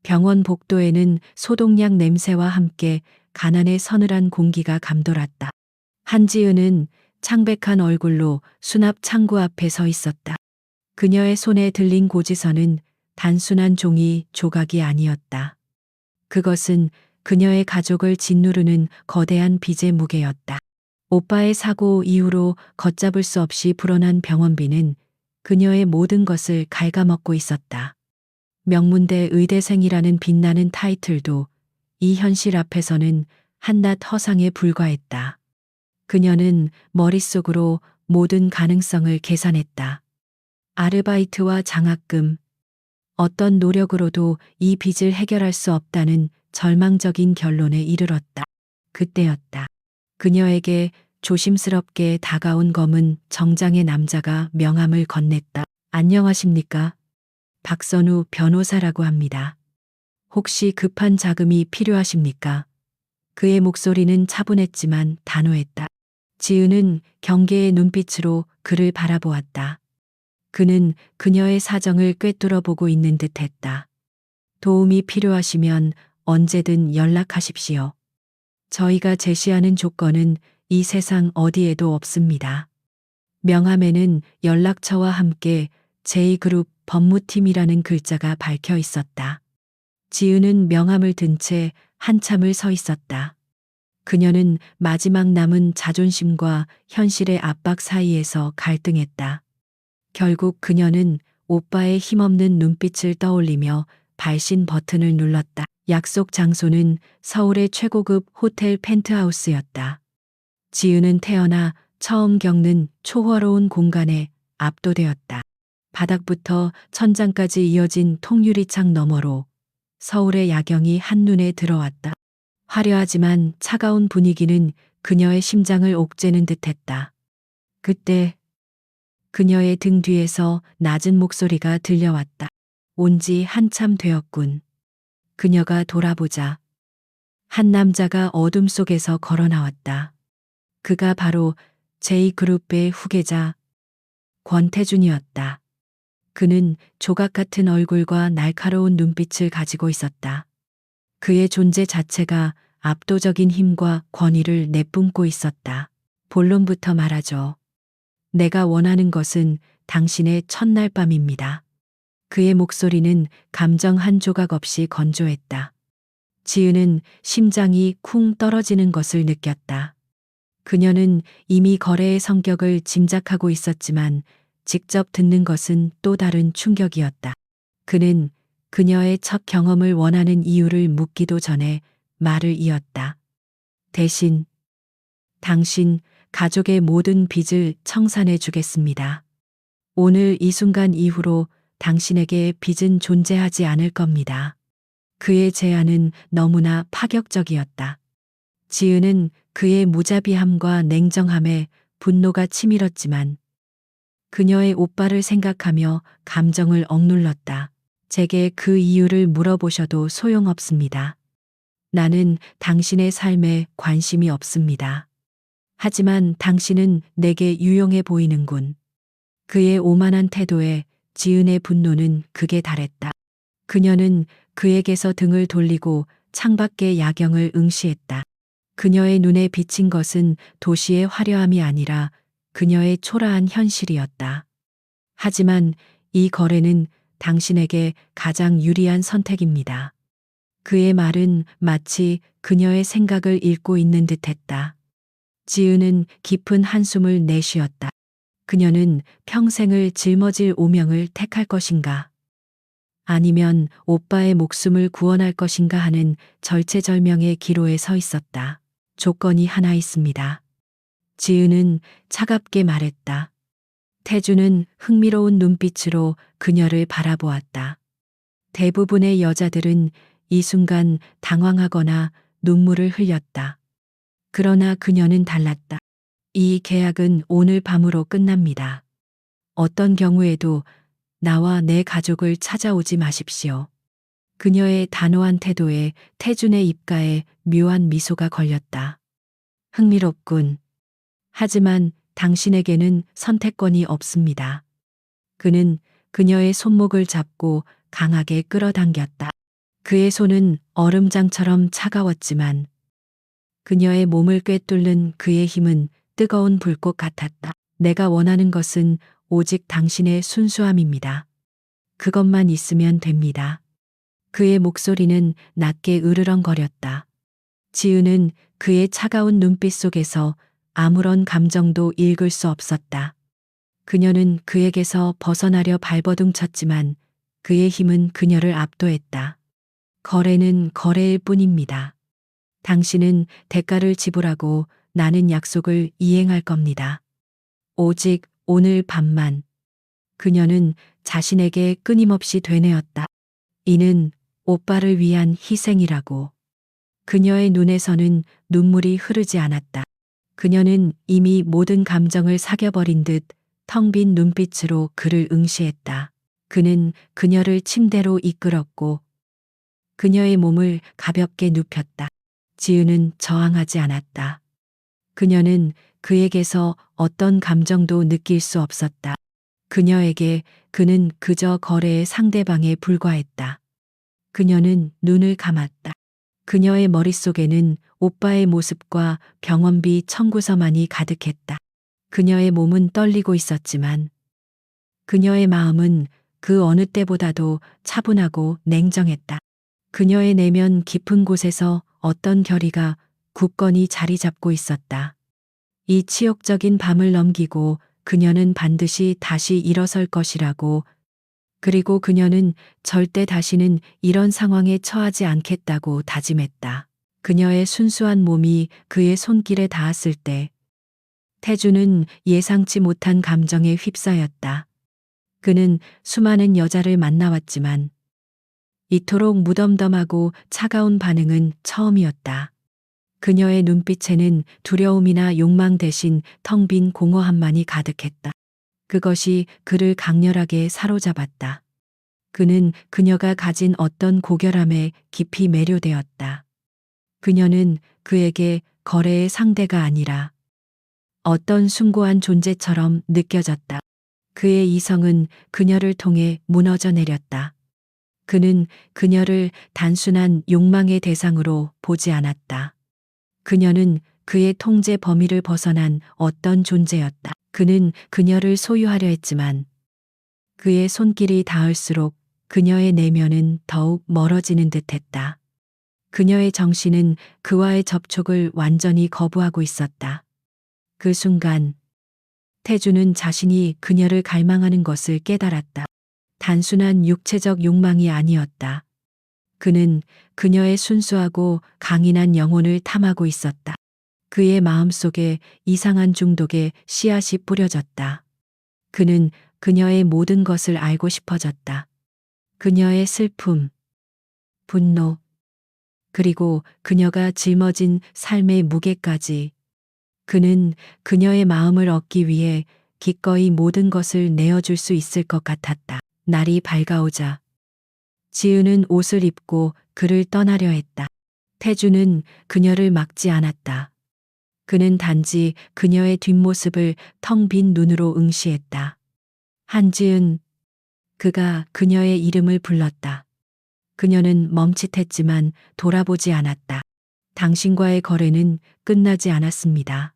병원 복도에는 소독약 냄새와 함께 가난의 서늘한 공기가 감돌았다. 한지은은 창백한 얼굴로 수납 창구 앞에 서 있었다. 그녀의 손에 들린 고지서는 단순한 종이 조각이 아니었다. 그것은 그녀의 가족을 짓누르는 거대한 빚의 무게였다. 오빠의 사고 이후로 걷잡을 수 없이 불어난 병원비는 그녀의 모든 것을 갉아먹고 있었다. 명문대 의대생이라는 빛나는 타이틀도 이 현실 앞에서는 한낱 허상에 불과했다. 그녀는 머릿속으로 모든 가능성을 계산했다. 아르바이트와 장학금, 어떤 노력으로도 이 빚을 해결할 수 없다는 절망적인 결론에 이르렀다. 그때였다. 그녀에게 조심스럽게 다가온 검은 정장의 남자가 명함을 건넸다. 안녕하십니까? 박선우 변호사라고 합니다. 혹시 급한 자금이 필요하십니까? 그의 목소리는 차분했지만 단호했다. 지은은 경계의 눈빛으로 그를 바라보았다. 그는 그녀의 사정을 꿰뚫어 보고 있는 듯 했다. 도움이 필요하시면 언제든 연락하십시오. 저희가 제시하는 조건은 이 세상 어디에도 없습니다. 명함에는 연락처와 함께 J그룹 법무팀이라는 글자가 밝혀 있었다. 지은은 명함을 든 채 한참을 서 있었다. 그녀는 마지막 남은 자존심과 현실의 압박 사이에서 갈등했다. 결국 그녀는 오빠의 힘없는 눈빛을 떠올리며 발신 버튼을 눌렀다. 약속 장소는 서울의 최고급 호텔 펜트하우스였다. 지은은 태어나 처음 겪는 초화로운 공간에 압도되었다. 바닥부터 천장까지 이어진 통유리창 너머로 서울의 야경이 한눈에 들어왔다. 화려하지만 차가운 분위기는 그녀의 심장을 옥죄는 듯했다. 그때 그녀의 등 뒤에서 낮은 목소리가 들려왔다. 온 지 한참 되었군. 그녀가 돌아보자 한 남자가 어둠 속에서 걸어 나왔다. 그가 바로 J그룹의 후계자 권태준이었다. 그는 조각 같은 얼굴과 날카로운 눈빛을 가지고 있었다. 그의 존재 자체가 압도적인 힘과 권위를 내뿜고 있었다. 본론부터 말하죠. 내가 원하는 것은 당신의 첫날 밤입니다. 그의 목소리는 감정 한 조각 없이 건조했다. 지은은 심장이 쿵 떨어지는 것을 느꼈다. 그녀는 이미 거래의 성격을 짐작하고 있었지만 직접 듣는 것은 또 다른 충격이었다. 그는 그녀의 첫 경험을 원하는 이유를 묻기도 전에 말을 이었다. 대신 당신 가족의 모든 빚을 청산해 주겠습니다. 오늘 이 순간 이후로 당신에게 빚은 존재하지 않을 겁니다. 그의 제안은 너무나 파격적이었다. 지은은 그의 무자비함과 냉정함에 분노가 치밀었지만 그녀의 오빠를 생각하며 감정을 억눌렀다. 제게 그 이유를 물어보셔도 소용없습니다. 나는 당신의 삶에 관심이 없습니다. 하지만 당신은 내게 유용해 보이는군. 그의 오만한 태도에 지은의 분노는 극에 달했다. 그녀는 그에게서 등을 돌리고 창밖의 야경을 응시했다. 그녀의 눈에 비친 것은 도시의 화려함이 아니라 그녀의 초라한 현실이었다. 하지만 이 거래는 당신에게 가장 유리한 선택입니다. 그의 말은 마치 그녀의 생각을 읽고 있는 듯했다. 지은은 깊은 한숨을 내쉬었다. 그녀는 평생을 짊어질 오명을 택할 것인가? 아니면 오빠의 목숨을 구원할 것인가 하는 절체절명의 기로에 서 있었다. 조건이 하나 있습니다. 지은은 차갑게 말했다. 태주는 흥미로운 눈빛으로 그녀를 바라보았다. 대부분의 여자들은 이 순간 당황하거나 눈물을 흘렸다. 그러나 그녀는 달랐다. 이 계약은 오늘 밤으로 끝납니다. 어떤 경우에도 나와 내 가족을 찾아오지 마십시오. 그녀의 단호한 태도에 태준의 입가에 묘한 미소가 걸렸다. 흥미롭군. 하지만 당신에게는 선택권이 없습니다. 그는 그녀의 손목을 잡고 강하게 끌어당겼다. 그의 손은 얼음장처럼 차가웠지만 그녀의 몸을 꿰뚫는 그의 힘은 뜨거운 불꽃 같았다. 내가 원하는 것은 오직 당신의 순수함입니다. 그것만 있으면 됩니다. 그의 목소리는 낮게 으르렁거렸다. 지은은 그의 차가운 눈빛 속에서 아무런 감정도 읽을 수 없었다. 그녀는 그에게서 벗어나려 발버둥 쳤지만 그의 힘은 그녀를 압도했다. 거래는 거래일 뿐입니다. 당신은 대가를 지불하고 나는 약속을 이행할 겁니다. 오직 오늘 밤만. 그녀는 자신에게 끊임없이 되뇌었다. 이는 오빠를 위한 희생이라고. 그녀의 눈에서는 눈물이 흐르지 않았다. 그녀는 이미 모든 감정을 사겨버린 듯 텅 빈 눈빛으로 그를 응시했다. 그는 그녀를 침대로 이끌었고 그녀의 몸을 가볍게 눕혔다. 지은은 저항하지 않았다. 그녀는 그에게서 어떤 감정도 느낄 수 없었다. 그녀에게 그는 그저 거래의 상대방에 불과했다. 그녀는 눈을 감았다. 그녀의 머릿속에는 오빠의 모습과 병원비 청구서만이 가득했다. 그녀의 몸은 떨리고 있었지만 그녀의 마음은 그 어느 때보다도 차분하고 냉정했다. 그녀의 내면 깊은 곳에서 어떤 결의가 굳건히 자리 잡고 있었다. 이 치욕적인 밤을 넘기고 그녀는 반드시 다시 일어설 것이라고, 그리고 그녀는 절대 다시는 이런 상황에 처하지 않겠다고 다짐했다. 그녀의 순수한 몸이 그의 손길에 닿았을 때 태주는 예상치 못한 감정에 휩싸였다. 그는 수많은 여자를 만나왔지만 이토록 무덤덤하고 차가운 반응은 처음이었다. 그녀의 눈빛에는 두려움이나 욕망 대신 텅 빈 공허함만이 가득했다. 그것이 그를 강렬하게 사로잡았다. 그는 그녀가 가진 어떤 고결함에 깊이 매료되었다. 그녀는 그에게 거래의 상대가 아니라 어떤 숭고한 존재처럼 느껴졌다. 그의 이성은 그녀를 통해 무너져 내렸다. 그는 그녀를 단순한 욕망의 대상으로 보지 않았다. 그녀는 그의 통제 범위를 벗어난 어떤 존재였다. 그는 그녀를 소유하려 했지만 그의 손길이 닿을수록 그녀의 내면은 더욱 멀어지는 듯했다. 그녀의 정신은 그와의 접촉을 완전히 거부하고 있었다. 그 순간 태주는 자신이 그녀를 갈망하는 것을 깨달았다. 단순한 육체적 욕망이 아니었다. 그는 그녀의 순수하고 강인한 영혼을 탐하고 있었다. 그의 마음속에 이상한 중독의 씨앗이 뿌려졌다. 그는 그녀의 모든 것을 알고 싶어졌다. 그녀의 슬픔, 분노, 그리고 그녀가 짊어진 삶의 무게까지. 그는 그녀의 마음을 얻기 위해 기꺼이 모든 것을 내어줄 수 있을 것 같았다. 날이 밝아오자 지은은 옷을 입고 그를 떠나려 했다. 태주는 그녀를 막지 않았다. 그는 단지 그녀의 뒷모습을 텅 빈 눈으로 응시했다. 한지은. 그가 그녀의 이름을 불렀다. 그녀는 멈칫했지만 돌아보지 않았다. 당신과의 거래는 끝나지 않았습니다.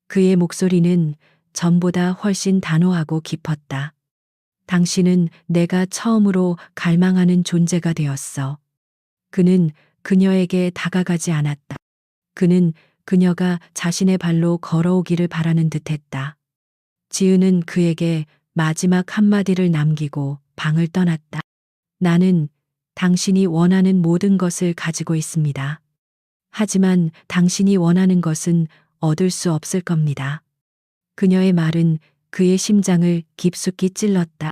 그의 목소리는 전보다 훨씬 단호하고 깊었다. 당신은 내가 처음으로 갈망하는 존재가 되었어. 그는 그녀에게 다가가지 않았다. 그는 그녀가 자신의 발로 걸어오기를 바라는 듯했다. 지은은 그에게 마지막 한마디를 남기고 방을 떠났다. 나는 당신이 원하는 모든 것을 가지고 있습니다. 하지만 당신이 원하는 것은 얻을 수 없을 겁니다. 그녀의 말은 그의 심장을 깊숙이 찔렀다.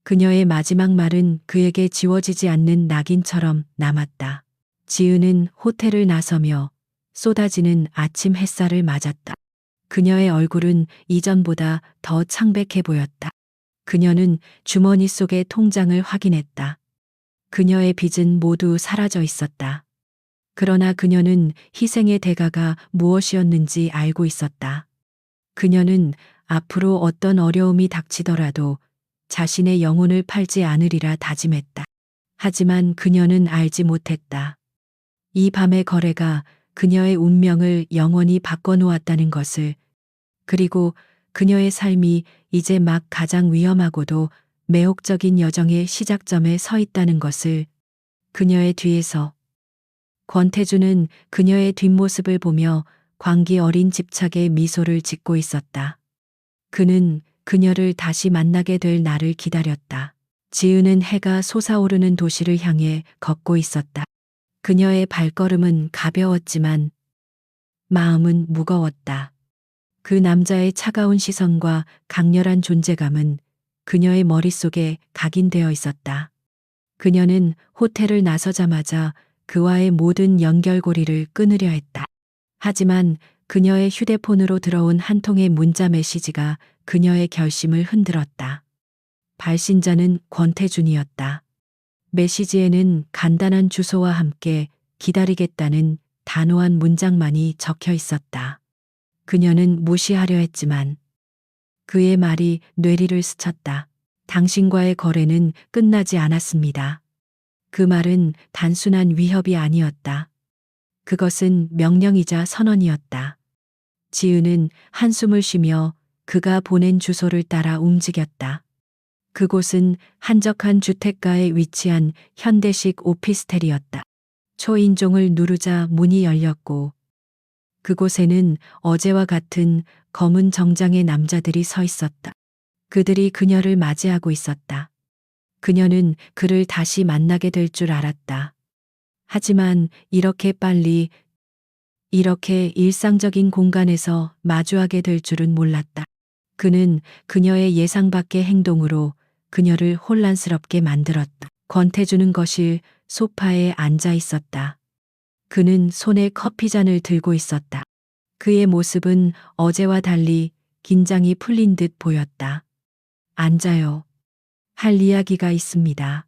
그녀의 마지막 말은 그에게 지워지지 않는 낙인처럼 남았다. 지은은 호텔을 나서며 쏟아지는 아침 햇살을 맞았다. 그녀의 얼굴은 이전보다 더 창백해 보였다. 그녀는 주머니 속의 통장을 확인했다. 그녀의 빚은 모두 사라져 있었다. 그러나 그녀는 희생의 대가가 무엇이었는지 알고 있었다. 그녀는 앞으로 어떤 어려움이 닥치더라도 자신의 영혼을 팔지 않으리라 다짐했다. 하지만 그녀는 알지 못했다. 이 밤의 거래가 그녀의 운명을 영원히 바꿔놓았다는 것을, 그리고 그녀의 삶이 이제 막 가장 위험하고도 매혹적인 여정의 시작점에 서 있다는 것을. 그녀의 뒤에서 권태주는 그녀의 뒷모습을 보며 광기 어린 집착의 미소를 짓고 있었다. 그는 그녀를 다시 만나게 될 날을 기다렸다. 지으는 해가 솟아오르는 도시를 향해 걷고 있었다. 그녀의 발걸음은 가벼웠지만 마음은 무거웠다. 그 남자의 차가운 시선과 강렬한 존재감은 그녀의 머릿속에 각인되어 있었다. 그녀는 호텔을 나서자마자 그와의 모든 연결고리를 끊으려 했다. 하지만 그녀의 휴대폰으로 들어온 한 통의 문자 메시지가 그녀의 결심을 흔들었다. 발신자는 권태준이었다. 메시지에는 간단한 주소와 함께 기다리겠다는 단호한 문장만이 적혀 있었다. 그녀는 무시하려 했지만 그의 말이 뇌리를 스쳤다. 당신과의 거래는 끝나지 않았습니다. 그 말은 단순한 위협이 아니었다. 그것은 명령이자 선언이었다. 지은은 한숨을 쉬며 그가 보낸 주소를 따라 움직였다. 그곳은 한적한 주택가에 위치한 현대식 오피스텔이었다. 초인종을 누르자 문이 열렸고 그곳에는 어제와 같은 검은 정장의 남자들이 서 있었다. 그들이 그녀를 맞이하고 있었다. 그녀는 그를 다시 만나게 될 줄 알았다. 하지만 이렇게 빨리, 이렇게 일상적인 공간에서 마주하게 될 줄은 몰랐다. 그는 그녀의 예상 밖의 행동으로 그녀를 혼란스럽게 만들었다. 권태주는 거실 소파에 앉아 있었다. 그는 손에 커피잔을 들고 있었다. 그의 모습은 어제와 달리 긴장이 풀린 듯 보였다. 앉아요. 할 이야기가 있습니다.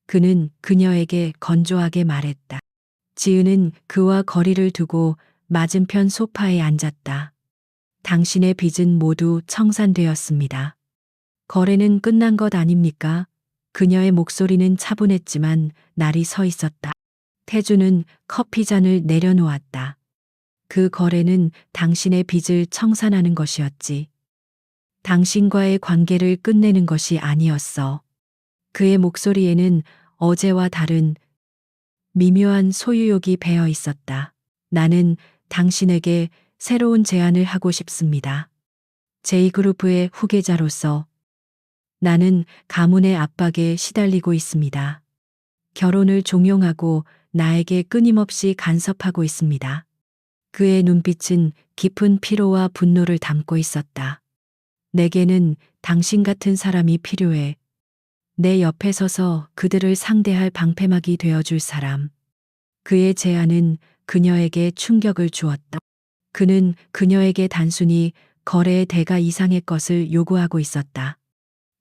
그는 그녀에게 건조하게 말했다. 지은은 그와 거리를 두고 맞은편 소파에 앉았다. 당신의 빚은 모두 청산되었습니다. 거래는 끝난 것 아닙니까? 그녀의 목소리는 차분했지만 날이 서 있었다. 태주는 커피잔을 내려놓았다. 그 거래는 당신의 빚을 청산하는 것이었지. 당신과의 관계를 끝내는 것이 아니었어. 그의 목소리에는 어제와 다른 미묘한 소유욕이 배어 있었다. 나는 당신에게 새로운 제안을 하고 싶습니다. J그룹의 후계자로서 나는 가문의 압박에 시달리고 있습니다. 결혼을 종용하고 나에게 끊임없이 간섭하고 있습니다. 그의 눈빛은 깊은 피로와 분노를 담고 있었다. 내게는 당신 같은 사람이 필요해. 내 옆에 서서 그들을 상대할 방패막이 되어줄 사람. 그의 제안은 그녀에게 충격을 주었다. 그는 그녀에게 단순히 거래의 대가 이상의 것을 요구하고 있었다.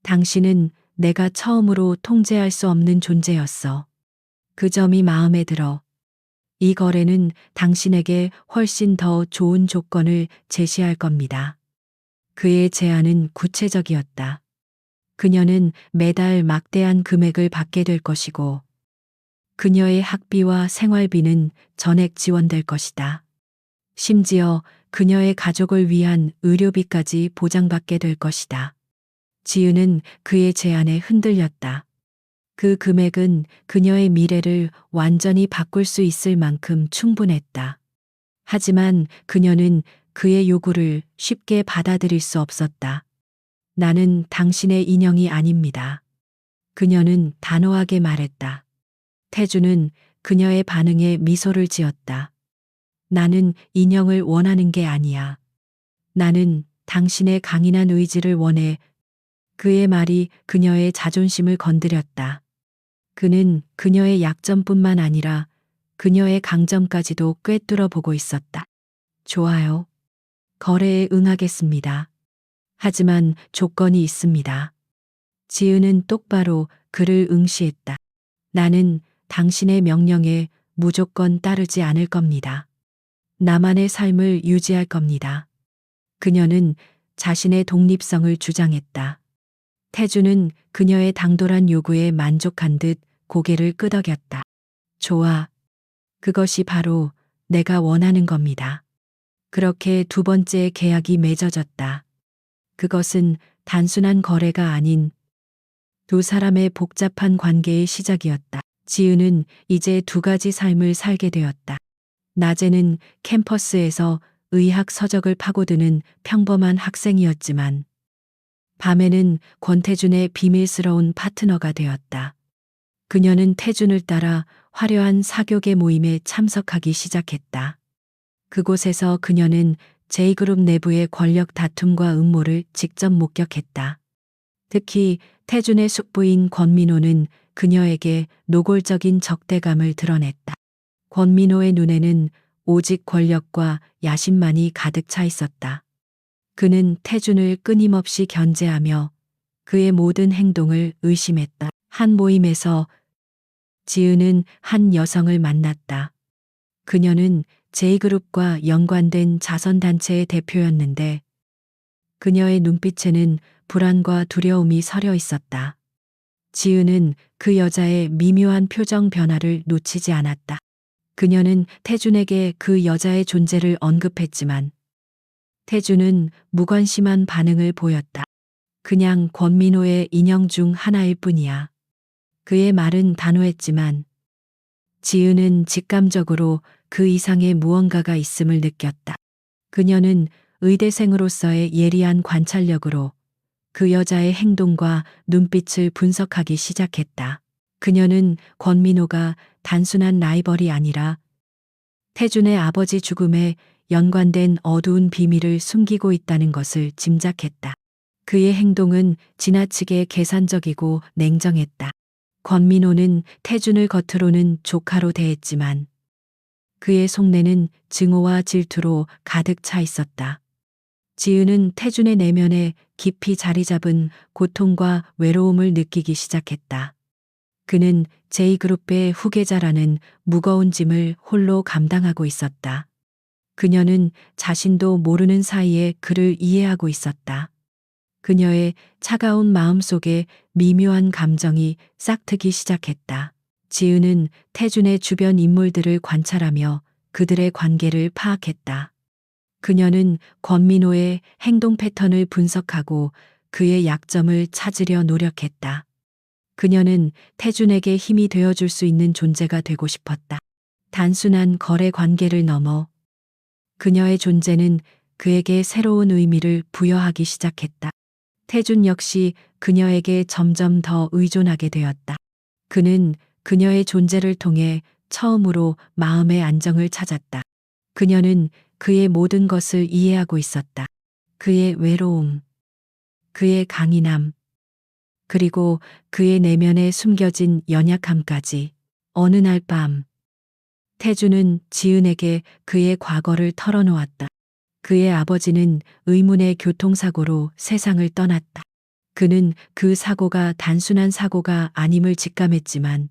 당신은 내가 처음으로 통제할 수 없는 존재였어. 그 점이 마음에 들어. 이 거래는 당신에게 훨씬 더 좋은 조건을 제시할 겁니다. 그의 제안은 구체적이었다. 그녀는 매달 막대한 금액을 받게 될 것이고, 그녀의 학비와 생활비는 전액 지원될 것이다. 심지어 그녀의 가족을 위한 의료비까지 보장받게 될 것이다. 지은은 그의 제안에 흔들렸다. 그 금액은 그녀의 미래를 완전히 바꿀 수 있을 만큼 충분했다. 하지만 그녀는 그의 요구를 쉽게 받아들일 수 없었다. 나는 당신의 인형이 아닙니다. 그녀는 단호하게 말했다. 태주는 그녀의 반응에 미소를 지었다. 나는 인형을 원하는 게 아니야. 나는 당신의 강인한 의지를 원해. 그의 말이 그녀의 자존심을 건드렸다. 그는 그녀의 약점뿐만 아니라 그녀의 강점까지도 꿰뚫어 보고 있었다. 좋아요. 거래에 응하겠습니다. 하지만 조건이 있습니다. 지은은 똑바로 그를 응시했다. 나는 당신의 명령에 무조건 따르지 않을 겁니다. 나만의 삶을 유지할 겁니다. 그녀는 자신의 독립성을 주장했다. 태주는 그녀의 당돌한 요구에 만족한 듯 고개를 끄덕였다. 좋아. 그것이 바로 내가 원하는 겁니다. 그렇게 두 번째 계약이 맺어졌다. 그것은 단순한 거래가 아닌 두 사람의 복잡한 관계의 시작이었다. 지은은 이제 두 가지 삶을 살게 되었다. 낮에는 캠퍼스에서 의학 서적을 파고드는 평범한 학생이었지만 밤에는 권태준의 비밀스러운 파트너가 되었다. 그녀는 태준을 따라 화려한 사교계 모임에 참석하기 시작했다. 그곳에서 그녀는 J그룹 내부의 권력 다툼과 음모를 직접 목격했다. 특히 태준의 숙부인 권민호는 그녀에게 노골적인 적대감을 드러냈다. 권민호의 눈에는 오직 권력과 야심만이 가득 차 있었다. 그는 태준을 끊임없이 견제하며 그의 모든 행동을 의심했다. 한 모임에서 지은은 한 여성을 만났다. 그녀는 J그룹과 연관된 자선단체의 대표였는데 그녀의 눈빛에는 불안과 두려움이 서려 있었다. 지은은 그 여자의 미묘한 표정 변화를 놓치지 않았다. 그녀는 태준에게 그 여자의 존재를 언급했지만 태준은 무관심한 반응을 보였다. 그냥 권민호의 인형 중 하나일 뿐이야. 그의 말은 단호했지만 지은은 직감적으로 그 이상의 무언가가 있음을 느꼈다. 그녀는 의대생으로서의 예리한 관찰력으로 그 여자의 행동과 눈빛을 분석하기 시작했다. 그녀는 권민호가 단순한 라이벌이 아니라 태준의 아버지 죽음에 연관된 어두운 비밀을 숨기고 있다는 것을 짐작했다. 그의 행동은 지나치게 계산적이고 냉정했다. 권민호는 태준을 겉으로는 조카로 대했지만 그의 속내는 증오와 질투로 가득 차 있었다. 지은은 태준의 내면에 깊이 자리 잡은 고통과 외로움을 느끼기 시작했다. 그는 J그룹의 후계자라는 무거운 짐을 홀로 감당하고 있었다. 그녀는 자신도 모르는 사이에 그를 이해하고 있었다. 그녀의 차가운 마음 속에 미묘한 감정이 싹트기 시작했다. 지은은 태준의 주변 인물들을 관찰하며 그들의 관계를 파악했다. 그녀는 권민호의 행동 패턴을 분석하고 그의 약점을 찾으려 노력했다. 그녀는 태준에게 힘이 되어줄 수 있는 존재가 되고 싶었다. 단순한 거래 관계를 넘어 그녀의 존재는 그에게 새로운 의미를 부여하기 시작했다. 태준 역시 그녀에게 점점 더 의존하게 되었다. 그는 그녀의 존재를 통해 처음으로 마음의 안정을 찾았다. 그녀는 그의 모든 것을 이해하고 있었다. 그의 외로움, 그의 강인함, 그리고 그의 내면에 숨겨진 연약함까지. 어느 날 밤, 태준은 지은에게 그의 과거를 털어놓았다. 그의 아버지는 의문의 교통사고로 세상을 떠났다. 그는 그 사고가 단순한 사고가 아님을 직감했지만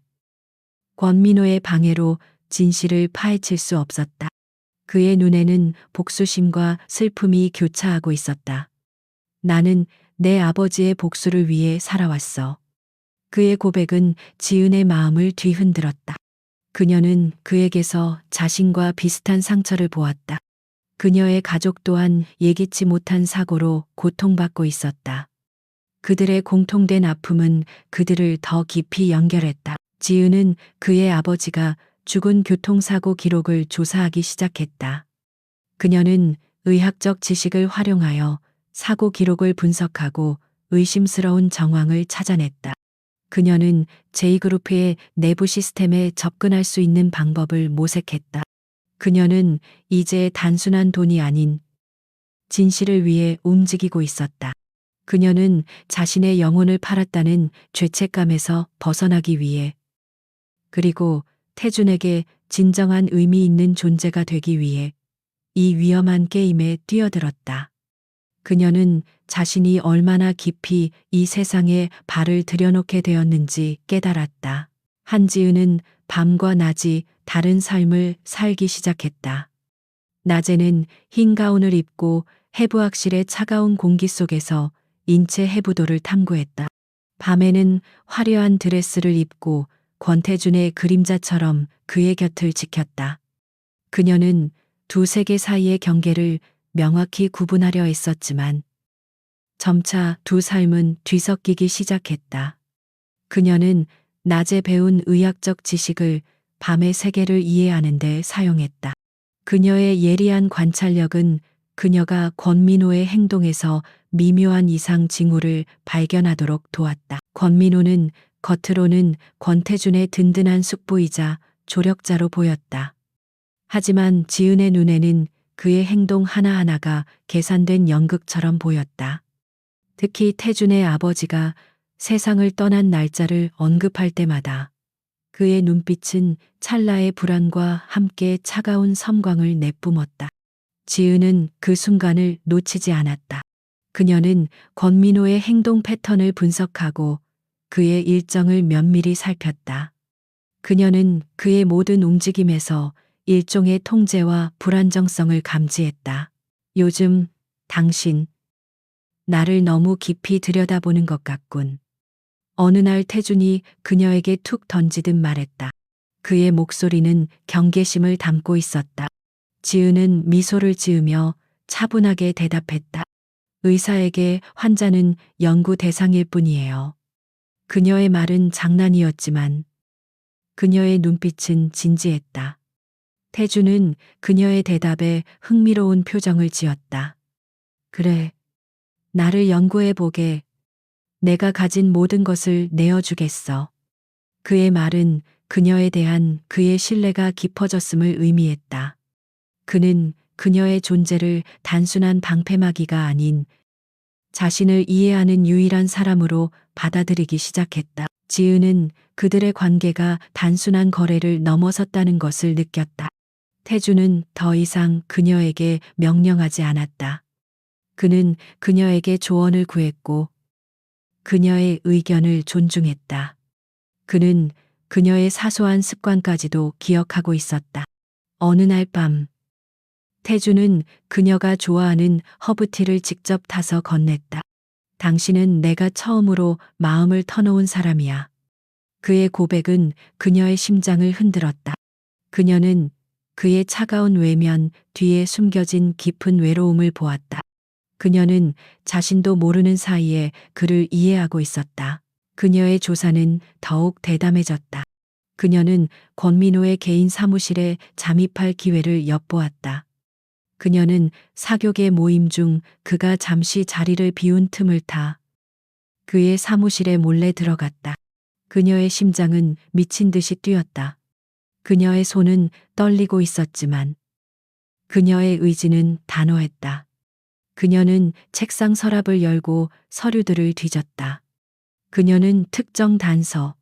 권민호의 방해로 진실을 파헤칠 수 없었다. 그의 눈에는 복수심과 슬픔이 교차하고 있었다. 나는 내 아버지의 복수를 위해 살아왔어. 그의 고백은 지은의 마음을 뒤흔들었다. 그녀는 그에게서 자신과 비슷한 상처를 보았다. 그녀의 가족 또한 예기치 못한 사고로 고통받고 있었다. 그들의 공통된 아픔은 그들을 더 깊이 연결했다. 지은은 그의 아버지가 죽은 교통사고 기록을 조사하기 시작했다. 그녀는 의학적 지식을 활용하여 사고 기록을 분석하고 의심스러운 정황을 찾아냈다. 그녀는 J그룹의 내부 시스템에 접근할 수 있는 방법을 모색했다. 그녀는 이제 단순한 돈이 아닌 진실을 위해 움직이고 있었다. 그녀는 자신의 영혼을 팔았다는 죄책감에서 벗어나기 위해 그리고 태준에게 진정한 의미 있는 존재가 되기 위해 이 위험한 게임에 뛰어들었다. 그녀는 자신이 얼마나 깊이 이 세상에 발을 들여놓게 되었는지 깨달았다. 한지은은 밤과 낮이 다른 삶을 살기 시작했다. 낮에는 흰 가운을 입고 해부학실의 차가운 공기 속에서 인체 해부도를 탐구했다. 밤에는 화려한 드레스를 입고 권태준의 그림자처럼 그의 곁을 지켰다. 그녀는 두 세계 사이의 경계를 명확히 구분하려 애썼지만 점차 두 삶은 뒤섞이기 시작했다. 그녀는 낮에 배운 의학적 지식을 밤의 세계를 이해하는 데 사용했다. 그녀의 예리한 관찰력은 그녀가 권민호의 행동에서 미묘한 이상 징후를 발견하도록 도왔다. 권민호는 겉으로는 권태준의 든든한 숙부이자 조력자로 보였다. 하지만 지은의 눈에는 그의 행동 하나하나가 계산된 연극처럼 보였다. 특히 태준의 아버지가 세상을 떠난 날짜를 언급할 때마다 그의 눈빛은 찰나의 불안과 함께 차가운 섬광을 내뿜었다. 지은은 그 순간을 놓치지 않았다. 그녀는 권민호의 행동 패턴을 분석하고 그의 일정을 면밀히 살폈다. 그녀는 그의 모든 움직임에서 일종의 통제와 불안정성을 감지했다. 요즘 당신 나를 너무 깊이 들여다보는 것 같군. 어느 날 태준이 그녀에게 툭 던지듯 말했다. 그의 목소리는 경계심을 담고 있었다. 지은은 미소를 지으며 차분하게 대답했다. 의사에게 환자는 연구 대상일 뿐이에요. 그녀의 말은 장난이었지만 그녀의 눈빛은 진지했다. 태준은 그녀의 대답에 흥미로운 표정을 지었다. 그래, 나를 연구해 보게. 내가 가진 모든 것을 내어주겠어. 그의 말은 그녀에 대한 그의 신뢰가 깊어졌음을 의미했다. 그는 그녀의 존재를 단순한 방패막이가 아닌 자신을 이해하는 유일한 사람으로 받아들이기 시작했다. 지은은 그들의 관계가 단순한 거래를 넘어섰다는 것을 느꼈다. 태준은 더 이상 그녀에게 명령하지 않았다. 그는 그녀에게 조언을 구했고 그녀의 의견을 존중했다. 그는 그녀의 사소한 습관까지도 기억하고 있었다. 어느 날 밤, 태준은 그녀가 좋아하는 허브티를 직접 타서 건넸다. 당신은 내가 처음으로 마음을 터놓은 사람이야. 그의 고백은 그녀의 심장을 흔들었다. 그녀는 그의 차가운 외면 뒤에 숨겨진 깊은 외로움을 보았다. 그녀는 자신도 모르는 사이에 그를 이해하고 있었다. 그녀의 조사는 더욱 대담해졌다. 그녀는 권민호의 개인 사무실에 잠입할 기회를 엿보았다. 그녀는 사교계 모임 중 그가 잠시 자리를 비운 틈을 타 그의 사무실에 몰래 들어갔다. 그녀의 심장은 미친 듯이 뛰었다. 그녀의 손은 떨리고 있었지만 그녀의 의지는 단호했다. 그녀는 책상 서랍을 열고 서류들을 뒤졌다. 그녀는 특정 단서,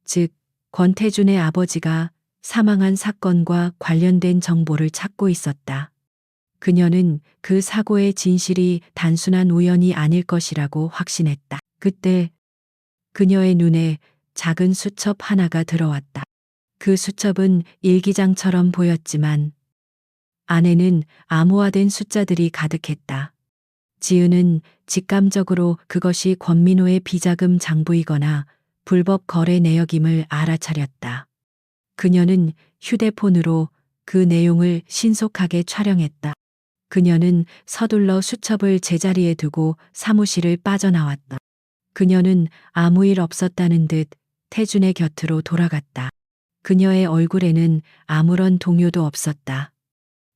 즉 권태준의 아버지가 사망한 사건과 관련된 정보를 찾고 있었다. 그녀는 그 사고의 진실이 단순한 우연이 아닐 것이라고 확신했다. 그때 그녀의 눈에 작은 수첩 하나가 들어왔다. 그 수첩은 일기장처럼 보였지만 안에는 암호화된 숫자들이 가득했다. 지은은 직감적으로 그것이 권민호의 비자금 장부이거나 불법 거래 내역임을 알아차렸다. 그녀는 휴대폰으로 그 내용을 신속하게 촬영했다. 그녀는 서둘러 수첩을 제자리에 두고 사무실을 빠져나왔다. 그녀는 아무 일 없었다는 듯 태준의 곁으로 돌아갔다. 그녀의 얼굴에는 아무런 동요도 없었다.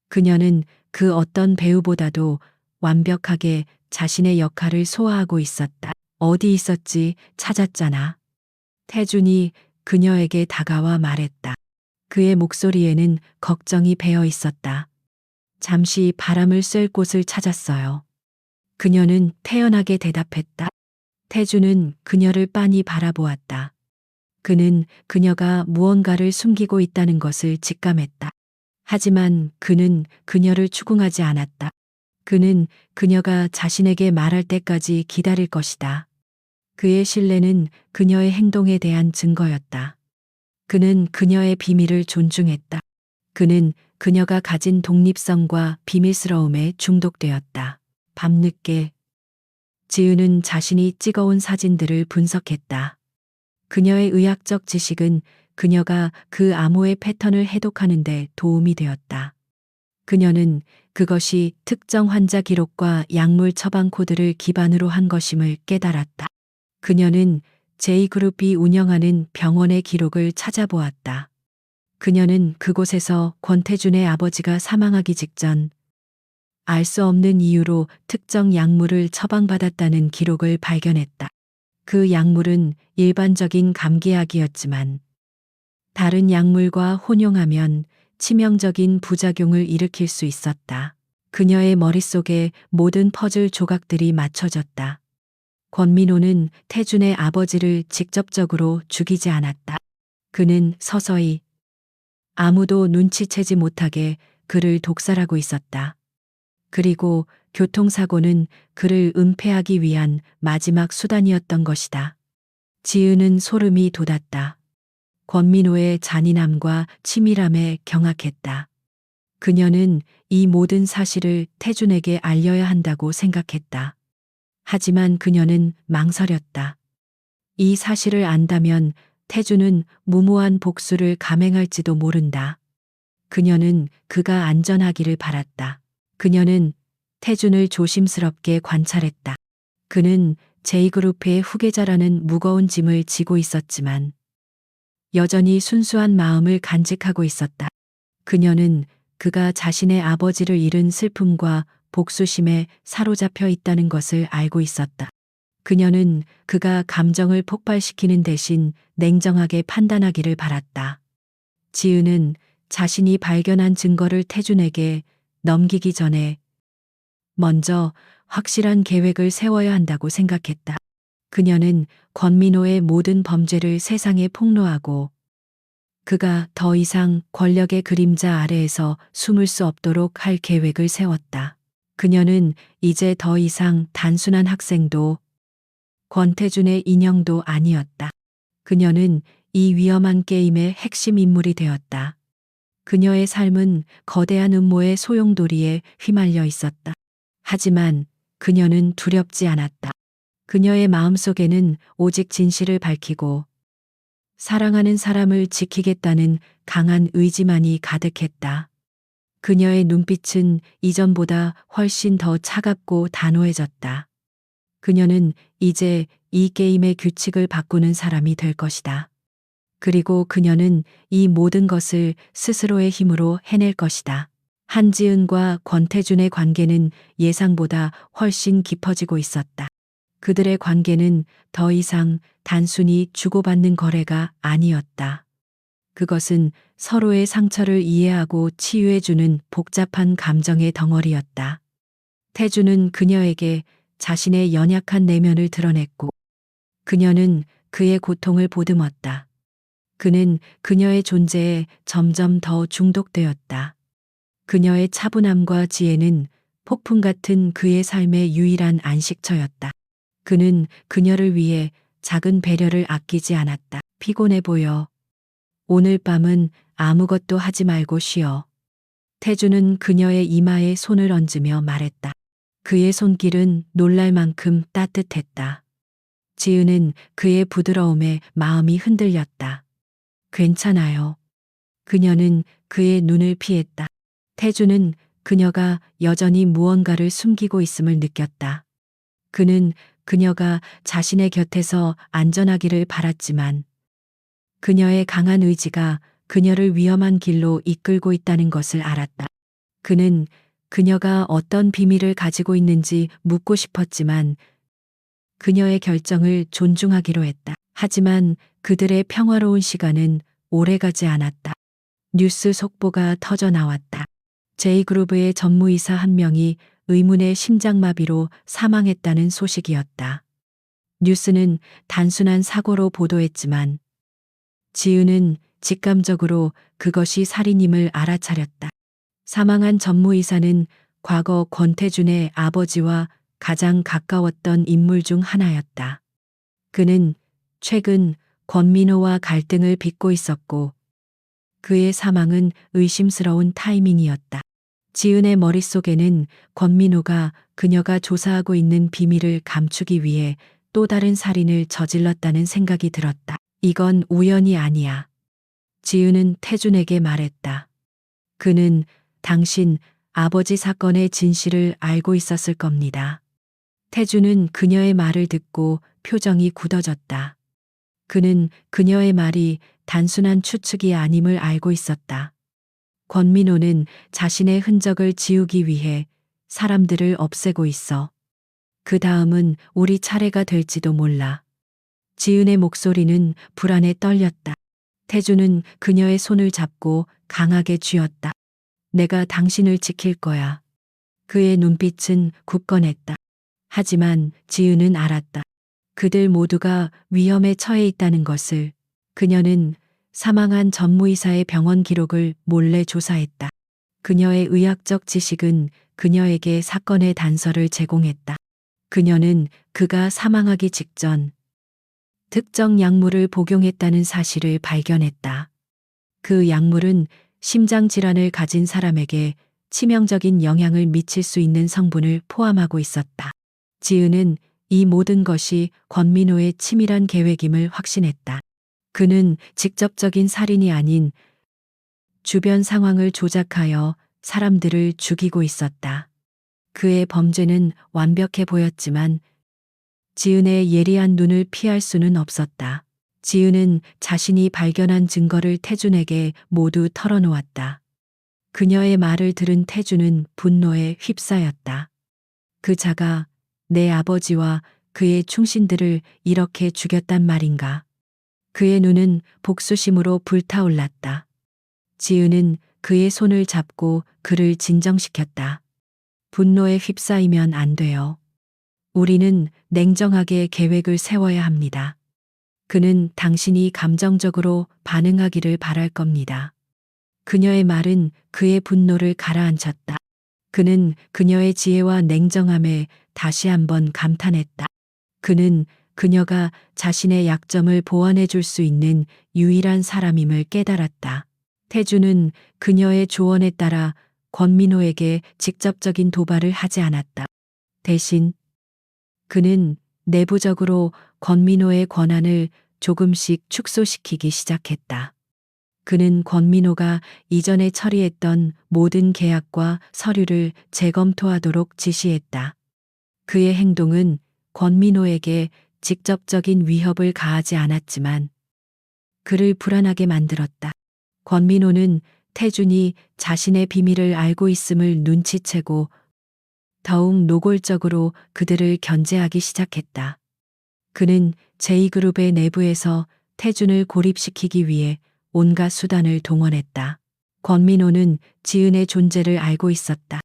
그녀는 그 어떤 배우보다도 완벽하게 자신의 역할을 소화하고 있었다. 어디 있었지? 찾았잖아. 태준이 그녀에게 다가와 말했다. 그의 목소리에는 걱정이 배어 있었다. 잠시 바람을 쐴 곳을 찾았어요. 그녀는 태연하게 대답했다. 태준은 그녀를 빤히 바라보았다. 그는 그녀가 무언가를 숨기고 있다는 것을 직감했다. 하지만 그는 그녀를 추궁하지 않았다. 그는 그녀가 자신에게 말할 때까지 기다릴 것이다. 그의 신뢰는 그녀의 행동에 대한 증거였다. 그는 그녀의 비밀을 존중했다. 그는 그녀가 가진 독립성과 비밀스러움에 중독되었다. 밤늦게 지은은 자신이 찍어온 사진들을 분석했다. 그녀의 의학적 지식은 그녀가 그 암호의 패턴을 해독하는 데 도움이 되었다. 그녀는 그것이 특정 환자 기록과 약물 처방 코드를 기반으로 한 것임을 깨달았다. 그녀는 J그룹이 운영하는 병원의 기록을 찾아보았다. 그녀는 그곳에서 권태준의 아버지가 사망하기 직전 알 수 없는 이유로 특정 약물을 처방받았다는 기록을 발견했다. 그 약물은 일반적인 감기약이었지만 다른 약물과 혼용하면 치명적인 부작용을 일으킬 수 있었다. 그녀의 머릿속에 모든 퍼즐 조각들이 맞춰졌다. 권민호는 태준의 아버지를 직접적으로 죽이지 않았다. 그는 서서히 아무도 눈치채지 못하게 그를 독살하고 있었다. 그리고 교통사고는 그를 은폐하기 위한 마지막 수단이었던 것이다. 지은은 소름이 돋았다. 권민호의 잔인함과 치밀함에 경악했다. 그녀는 이 모든 사실을 태준에게 알려야 한다고 생각했다. 하지만 그녀는 망설였다. 이 사실을 안다면 태준은 무모한 복수를 감행할지도 모른다. 그녀는 그가 안전하기를 바랐다. 그녀는 태준을 조심스럽게 관찰했다. 그는 J그룹의 후계자라는 무거운 짐을 지고 있었지만 여전히 순수한 마음을 간직하고 있었다. 그녀는 그가 자신의 아버지를 잃은 슬픔과 복수심에 사로잡혀 있다는 것을 알고 있었다. 그녀는 그가 감정을 폭발시키는 대신 냉정하게 판단하기를 바랐다. 지은은 자신이 발견한 증거를 태준에게 넘기기 전에 먼저 확실한 계획을 세워야 한다고 생각했다. 그녀는 권민호의 모든 범죄를 세상에 폭로하고 그가 더 이상 권력의 그림자 아래에서 숨을 수 없도록 할 계획을 세웠다. 그녀는 이제 더 이상 단순한 학생도 권태준의 인형도 아니었다. 그녀는 이 위험한 게임의 핵심 인물이 되었다. 그녀의 삶은 거대한 음모의 소용돌이에 휘말려 있었다. 하지만 그녀는 두렵지 않았다. 그녀의 마음속에는 오직 진실을 밝히고 사랑하는 사람을 지키겠다는 강한 의지만이 가득했다. 그녀의 눈빛은 이전보다 훨씬 더 차갑고 단호해졌다. 그녀는 이제 이 게임의 규칙을 바꾸는 사람이 될 것이다. 그리고 그녀는 이 모든 것을 스스로의 힘으로 해낼 것이다. 한지은과 권태준의 관계는 예상보다 훨씬 깊어지고 있었다. 그들의 관계는 더 이상 단순히 주고받는 거래가 아니었다. 그것은 서로의 상처를 이해하고 치유해주는 복잡한 감정의 덩어리였다. 태준은 그녀에게 자신의 연약한 내면을 드러냈고 그녀는 그의 고통을 보듬었다. 그는 그녀의 존재에 점점 더 중독되었다. 그녀의 차분함과 지혜는 폭풍 같은 그의 삶의 유일한 안식처였다. 그는 그녀를 위해 작은 배려를 아끼지 않았다. 피곤해 보여. 오늘 밤은 아무것도 하지 말고 쉬어. 태주는 그녀의 이마에 손을 얹으며 말했다. 그의 손길은 놀랄 만큼 따뜻했다. 지은은 그의 부드러움에 마음이 흔들렸다. 괜찮아요. 그녀는 그의 눈을 피했다. 태주는 그녀가 여전히 무언가를 숨기고 있음을 느꼈다. 그는 그녀가 자신의 곁에서 안전하기를 바랐지만 그녀의 강한 의지가 그녀를 위험한 길로 이끌고 있다는 것을 알았다. 그는 그녀가 어떤 비밀을 가지고 있는지 묻고 싶었지만 그녀의 결정을 존중하기로 했다. 하지만 그들의 평화로운 시간은 오래가지 않았다. 뉴스 속보가 터져 나왔다. J그룹의 전무이사 한 명이 의문의 심장마비로 사망했다는 소식이었다. 뉴스는 단순한 사고로 보도했지만 지은은 직감적으로 그것이 살인임을 알아차렸다. 사망한 전무이사는 과거 권태준의 아버지와 가장 가까웠던 인물 중 하나였다. 그는 최근 권민호와 갈등을 빚고 있었고 그의 사망은 의심스러운 타이밍이었다. 지은의 머릿속에는 권민호가 그녀가 조사하고 있는 비밀을 감추기 위해 또 다른 살인을 저질렀다는 생각이 들었다. 이건 우연이 아니야. 지은은 태준에게 말했다. 그는 당신 아버지 사건의 진실을 알고 있었을 겁니다. 태준은 그녀의 말을 듣고 표정이 굳어졌다. 그는 그녀의 말이 단순한 추측이 아님을 알고 있었다. 권민호는 자신의 흔적을 지우기 위해 사람들을 없애고 있어. 그 다음은 우리 차례가 될지도 몰라. 지은의 목소리는 불안에 떨렸다. 태주는 그녀의 손을 잡고 강하게 쥐었다. 내가 당신을 지킬 거야. 그의 눈빛은 굳건했다. 하지만 지은은 알았다. 그들 모두가 위험에 처해 있다는 것을. 그녀는 사망한 전무이사의 병원 기록을 몰래 조사했다. 그녀의 의학적 지식은 그녀에게 사건의 단서를 제공했다. 그녀는 그가 사망하기 직전 특정 약물을 복용했다는 사실을 발견했다. 그 약물은 심장 질환을 가진 사람에게 치명적인 영향을 미칠 수 있는 성분을 포함하고 있었다. 지은은 이 모든 것이 권민호의 치밀한 계획임을 확신했다. 그는 직접적인 살인이 아닌 주변 상황을 조작하여 사람들을 죽이고 있었다. 그의 범죄는 완벽해 보였지만 지은의 예리한 눈을 피할 수는 없었다. 지은은 자신이 발견한 증거를 태준에게 모두 털어놓았다. 그녀의 말을 들은 태준은 분노에 휩싸였다. 그 자가 내 아버지와 그의 충신들을 이렇게 죽였단 말인가. 그의 눈은 복수심으로 불타올랐다. 지은은 그의 손을 잡고 그를 진정시켰다. 분노에 휩싸이면 안 돼요. 우리는 냉정하게 계획을 세워야 합니다. 그는 당신이 감정적으로 반응하기를 바랄 겁니다. 그녀의 말은 그의 분노를 가라앉혔다. 그는 그녀의 지혜와 냉정함에 다시 한번 감탄했다. 그는 그녀가 자신의 약점을 보완해 줄 수 있는 유일한 사람임을 깨달았다. 태주는 그녀의 조언에 따라 권민호에게 직접적인 도발을 하지 않았다. 대신 그는 내부적으로 권민호의 권한을 조금씩 축소시키기 시작했다. 그는 권민호가 이전에 처리했던 모든 계약과 서류를 재검토하도록 지시했다. 그의 행동은 권민호에게 직접적인 위협을 가하지 않았지만 그를 불안하게 만들었다. 권민호는 태준이 자신의 비밀을 알고 있음을 눈치채고 더욱 노골적으로 그들을 견제하기 시작했다. 그는 제2그룹의 내부에서 태준을 고립시키기 위해 온갖 수단을 동원했다. 권민호는 지은의 존재를 알고 있었다.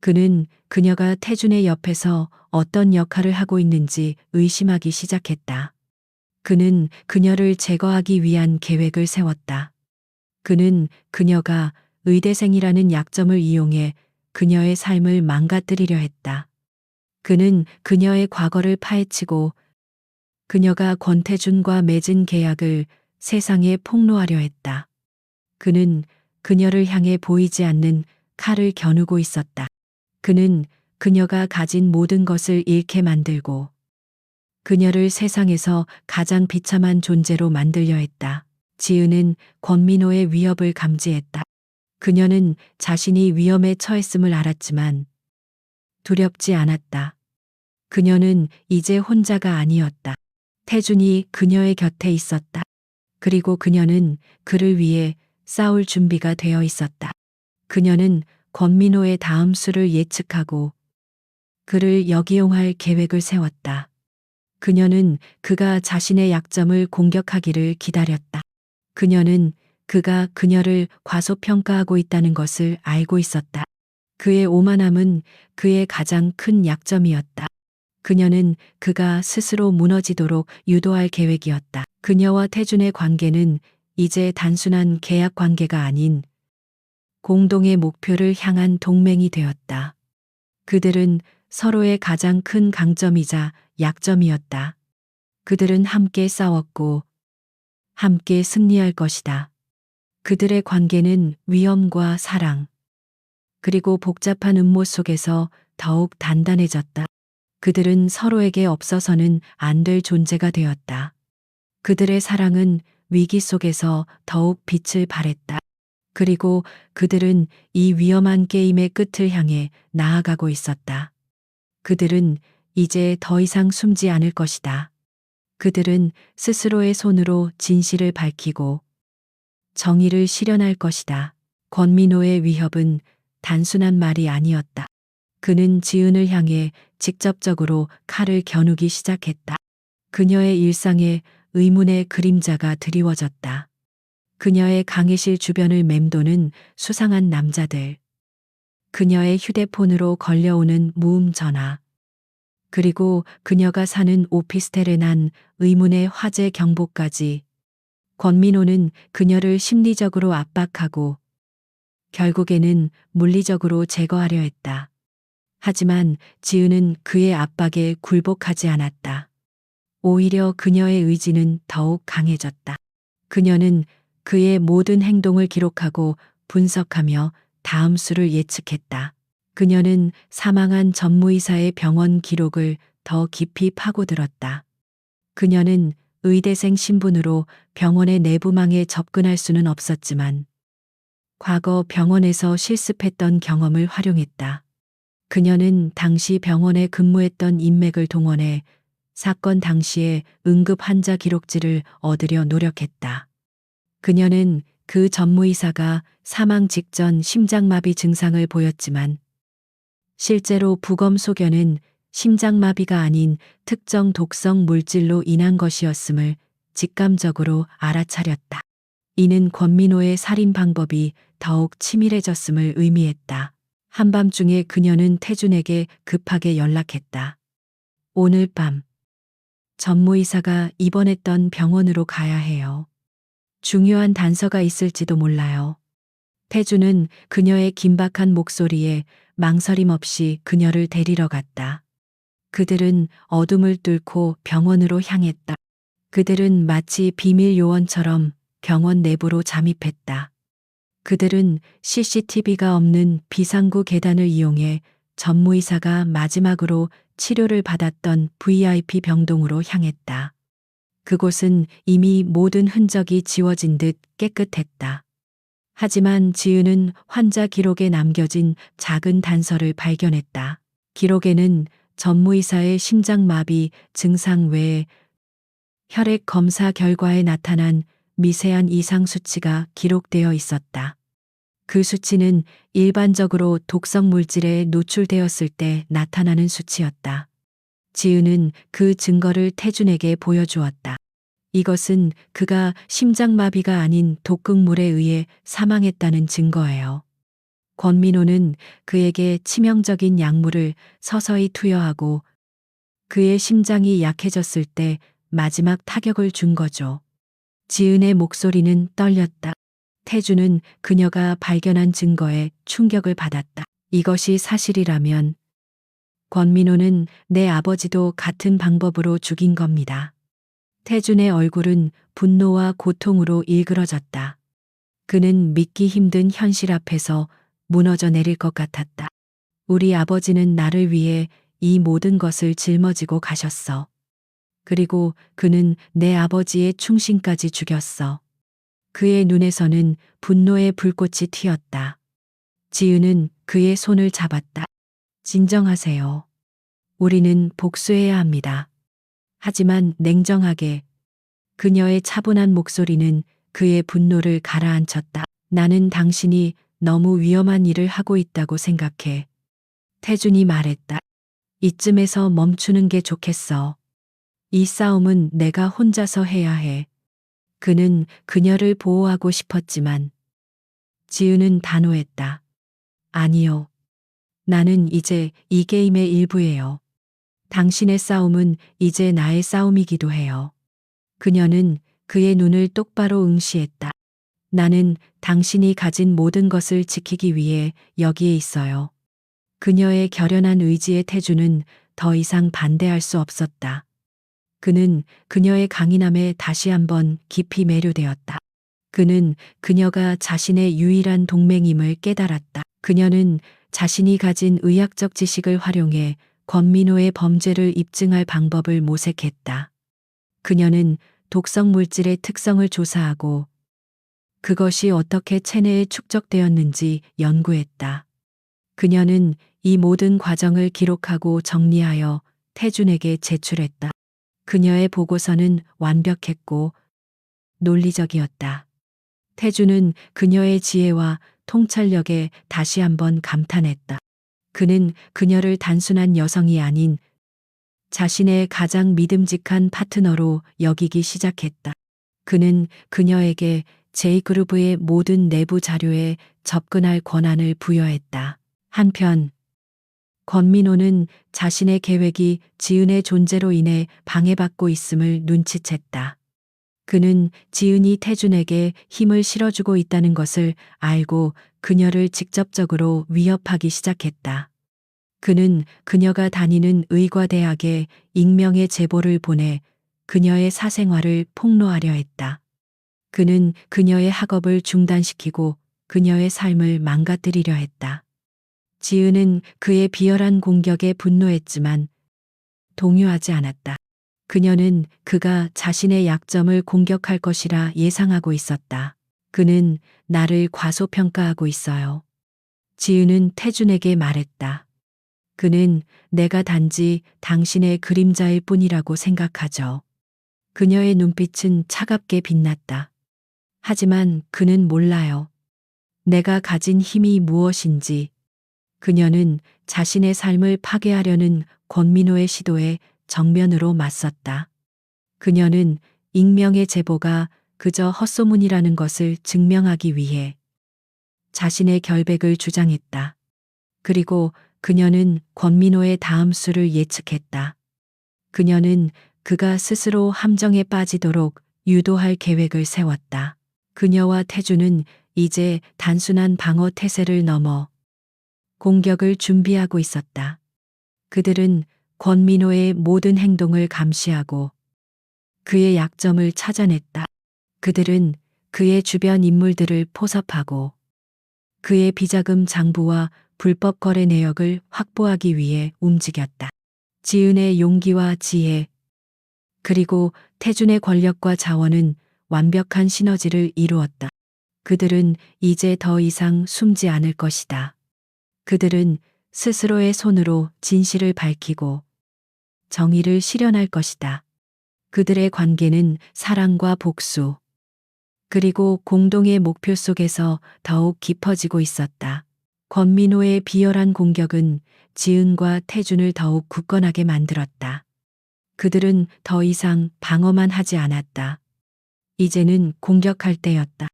그는 그녀가 태준의 옆에서 어떤 역할을 하고 있는지 의심하기 시작했다. 그는 그녀를 제거하기 위한 계획을 세웠다. 그는 그녀가 의대생이라는 약점을 이용해 그녀의 삶을 망가뜨리려 했다. 그는 그녀의 과거를 파헤치고 그녀가 권태준과 맺은 계약을 세상에 폭로하려 했다. 그는 그녀를 향해 보이지 않는 칼을 겨누고 있었다. 그는 그녀가 가진 모든 것을 잃게 만들고 그녀를 세상에서 가장 비참한 존재로 만들려 했다. 지은은 권민호의 위협을 감지했다. 그녀는 자신이 위험에 처했음을 알았지만 두렵지 않았다. 그녀는 이제 혼자가 아니었다. 태준이 그녀의 곁에 있었다. 그리고 그녀는 그를 위해 싸울 준비가 되어 있었다. 그녀는 권민호의 다음 수를 예측하고 그를 역이용할 계획을 세웠다. 그녀는 그가 자신의 약점을 공격하기를 기다렸다. 그녀는 그가 그녀를 과소평가하고 있다는 것을 알고 있었다. 그의 오만함은 그의 가장 큰 약점이었다. 그녀는 그가 스스로 무너지도록 유도할 계획이었다. 그녀와 태준의 관계는 이제 단순한 계약 관계가 아닌 공동의 목표를 향한 동맹이 되었다. 그들은 서로의 가장 큰 강점이자 약점이었다. 그들은 함께 싸웠고 함께 승리할 것이다. 그들의 관계는 위험과 사랑, 그리고 복잡한 음모 속에서 더욱 단단해졌다. 그들은 서로에게 없어서는 안 될 존재가 되었다. 그들의 사랑은 위기 속에서 더욱 빛을 발했다. 그리고 그들은 이 위험한 게임의 끝을 향해 나아가고 있었다. 그들은 이제 더 이상 숨지 않을 것이다. 그들은 스스로의 손으로 진실을 밝히고 정의를 실현할 것이다. 권민호의 위협은 단순한 말이 아니었다. 그는 지은을 향해 직접적으로 칼을 겨누기 시작했다. 그녀의 일상에 의문의 그림자가 드리워졌다. 그녀의 강의실 주변을 맴도는 수상한 남자들. 그녀의 휴대폰으로 걸려오는 무음 전화. 그리고 그녀가 사는 오피스텔에 난 의문의 화재 경보까지. 권민호는 그녀를 심리적으로 압박하고 결국에는 물리적으로 제거하려 했다. 하지만 지은은 그의 압박에 굴복하지 않았다. 오히려 그녀의 의지는 더욱 강해졌다. 그녀는 그의 모든 행동을 기록하고 분석하며 다음 수를 예측했다. 그녀는 사망한 전무이사의 병원 기록을 더 깊이 파고들었다. 그녀는 의대생 신분으로 병원의 내부망에 접근할 수는 없었지만 과거 병원에서 실습했던 경험을 활용했다. 그녀는 당시 병원에 근무했던 인맥을 동원해 사건 당시의 응급 환자 기록지를 얻으려 노력했다. 그녀는 그 전무의사가 사망 직전 심장마비 증상을 보였지만 실제로 부검 소견은 심장마비가 아닌 특정 독성 물질로 인한 것이었음을 직감적으로 알아차렸다. 이는 권민호의 살인 방법이 더욱 치밀해졌음을 의미했다. 한밤중에 그녀는 태준에게 급하게 연락했다. 오늘 밤 전무의사가 입원했던 병원으로 가야 해요. 중요한 단서가 있을지도 몰라요. 태준은 그녀의 긴박한 목소리에 망설임 없이 그녀를 데리러 갔다. 그들은 어둠을 뚫고 병원으로 향했다. 그들은 마치 비밀 요원처럼 병원 내부로 잠입했다. 그들은 CCTV가 없는 비상구 계단을 이용해 전무의사가 마지막으로 치료를 받았던 VIP 병동으로 향했다. 그곳은 이미 모든 흔적이 지워진 듯 깨끗했다. 하지만 지은은 환자 기록에 남겨진 작은 단서를 발견했다. 기록에는 전무의사의 심장마비 증상 외에 혈액 검사 결과에 나타난 미세한 이상 수치가 기록되어 있었다. 그 수치는 일반적으로 독성 물질에 노출되었을 때 나타나는 수치였다. 지은은 그 증거를 태준에게 보여주었다. 이것은 그가 심장마비가 아닌 독극물에 의해 사망했다는 증거예요. 권민호는 그에게 치명적인 약물을 서서히 투여하고 그의 심장이 약해졌을 때 마지막 타격을 준 거죠. 지은의 목소리는 떨렸다. 태준은 그녀가 발견한 증거에 충격을 받았다. 이것이 사실이라면 권민호는 내 아버지도 같은 방법으로 죽인 겁니다. 태준의 얼굴은 분노와 고통으로 일그러졌다. 그는 믿기 힘든 현실 앞에서 무너져 내릴 것 같았다. 우리 아버지는 나를 위해 이 모든 것을 짊어지고 가셨어. 그리고 그는 내 아버지의 충신까지 죽였어. 그의 눈에서는 분노의 불꽃이 튀었다. 지은은 그의 손을 잡았다. 진정하세요. 우리는 복수해야 합니다. 하지만 냉정하게 그녀의 차분한 목소리는 그의 분노를 가라앉혔다. 나는 당신이 너무 위험한 일을 하고 있다고 생각해. 태준이 말했다. 이쯤에서 멈추는 게 좋겠어. 이 싸움은 내가 혼자서 해야 해. 그는 그녀를 보호하고 싶었지만 지은은 단호했다. 아니요. 나는 이제 이 게임의 일부예요. 당신의 싸움은 이제 나의 싸움이기도 해요. 그녀는 그의 눈을 똑바로 응시했다. 나는 당신이 가진 모든 것을 지키기 위해 여기에 있어요. 그녀의 결연한 의지에 태준은 더 이상 반대할 수 없었다. 그는 그녀의 강인함에 다시 한번 깊이 매료되었다. 그는 그녀가 자신의 유일한 동맹임을 깨달았다. 그녀는 자신이 가진 의학적 지식을 활용해 권민호의 범죄를 입증할 방법을 모색했다. 그녀는 독성 물질의 특성을 조사하고 그것이 어떻게 체내에 축적되었는지 연구했다. 그녀는 이 모든 과정을 기록하고 정리하여 태준에게 제출했다. 그녀의 보고서는 완벽했고 논리적이었다. 태준은 그녀의 지혜와 통찰력에 다시 한번 감탄했다. 그는 그녀를 단순한 여성이 아닌 자신의 가장 믿음직한 파트너로 여기기 시작했다. 그는 그녀에게 J그룹의 모든 내부 자료에 접근할 권한을 부여했다. 한편 권민호는 자신의 계획이 지은의 존재로 인해 방해받고 있음을 눈치챘다. 그는 지은이 태준에게 힘을 실어주고 있다는 것을 알고 그녀를 직접적으로 위협하기 시작했다. 그는 그녀가 다니는 의과대학에 익명의 제보를 보내 그녀의 사생활을 폭로하려 했다. 그는 그녀의 학업을 중단시키고 그녀의 삶을 망가뜨리려 했다. 지은은 그의 비열한 공격에 분노했지만 동요하지 않았다. 그녀는 그가 자신의 약점을 공격할 것이라 예상하고 있었다. 그는 나를 과소평가하고 있어요. 지은은 태준에게 말했다. 그는 내가 단지 당신의 그림자일 뿐이라고 생각하죠. 그녀의 눈빛은 차갑게 빛났다. 하지만 그는 몰라요. 내가 가진 힘이 무엇인지. 그녀는 자신의 삶을 파괴하려는 권민호의 시도에 정면으로 맞섰다. 그녀는 익명의 제보가 그저 헛소문이라는 것을 증명하기 위해 자신의 결백을 주장했다. 그리고 그녀는 권민호의 다음 수를 예측했다. 그녀는 그가 스스로 함정에 빠지도록 유도할 계획을 세웠다. 그녀와 태준은 이제 단순한 방어 태세를 넘어 공격을 준비하고 있었다. 그들은 권민호의 모든 행동을 감시하고 그의 약점을 찾아냈다. 그들은 그의 주변 인물들을 포섭하고 그의 비자금 장부와 불법 거래 내역을 확보하기 위해 움직였다. 지은의 용기와 지혜, 그리고 태준의 권력과 자원은 완벽한 시너지를 이루었다. 그들은 이제 더 이상 숨지 않을 것이다. 그들은 스스로의 손으로 진실을 밝히고 정의를 실현할 것이다. 그들의 관계는 사랑과 복수, 그리고 공동의 목표 속에서 더욱 깊어지고 있었다. 권민호의 비열한 공격은 지은과 태준을 더욱 굳건하게 만들었다. 그들은 더 이상 방어만 하지 않았다. 이제는 공격할 때였다.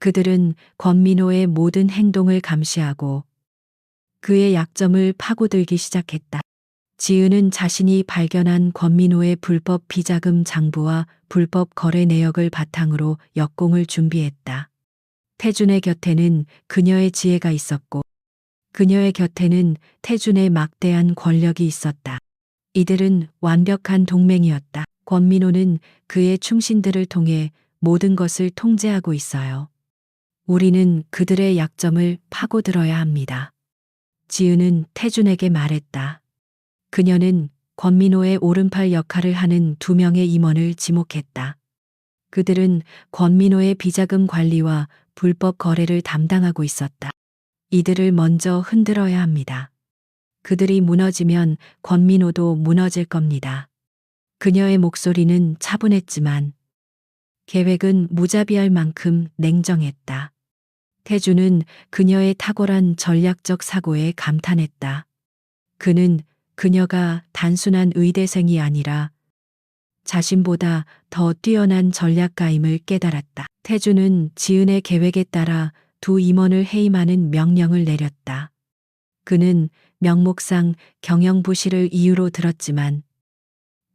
그들은 권민호의 모든 행동을 감시하고 그의 약점을 파고들기 시작했다. 지은은 자신이 발견한 권민호의 불법 비자금 장부와 불법 거래 내역을 바탕으로 역공을 준비했다. 태준의 곁에는 그녀의 지혜가 있었고 그녀의 곁에는 태준의 막대한 권력이 있었다. 이들은 완벽한 동맹이었다. 권민호는 그의 충신들을 통해 모든 것을 통제하고 있어요. 우리는 그들의 약점을 파고들어야 합니다. 지은은 태준에게 말했다. 그녀는 권민호의 오른팔 역할을 하는 두 명의 임원을 지목했다. 그들은 권민호의 비자금 관리와 불법 거래를 담당하고 있었다. 이들을 먼저 흔들어야 합니다. 그들이 무너지면 권민호도 무너질 겁니다. 그녀의 목소리는 차분했지만 계획은 무자비할 만큼 냉정했다. 태준은 그녀의 탁월한 전략적 사고에 감탄했다. 그는 그녀가 단순한 의대생이 아니라 자신보다 더 뛰어난 전략가임을 깨달았다. 태준은 지은의 계획에 따라 두 임원을 해임하는 명령을 내렸다. 그는 명목상 경영 부실을 이유로 들었지만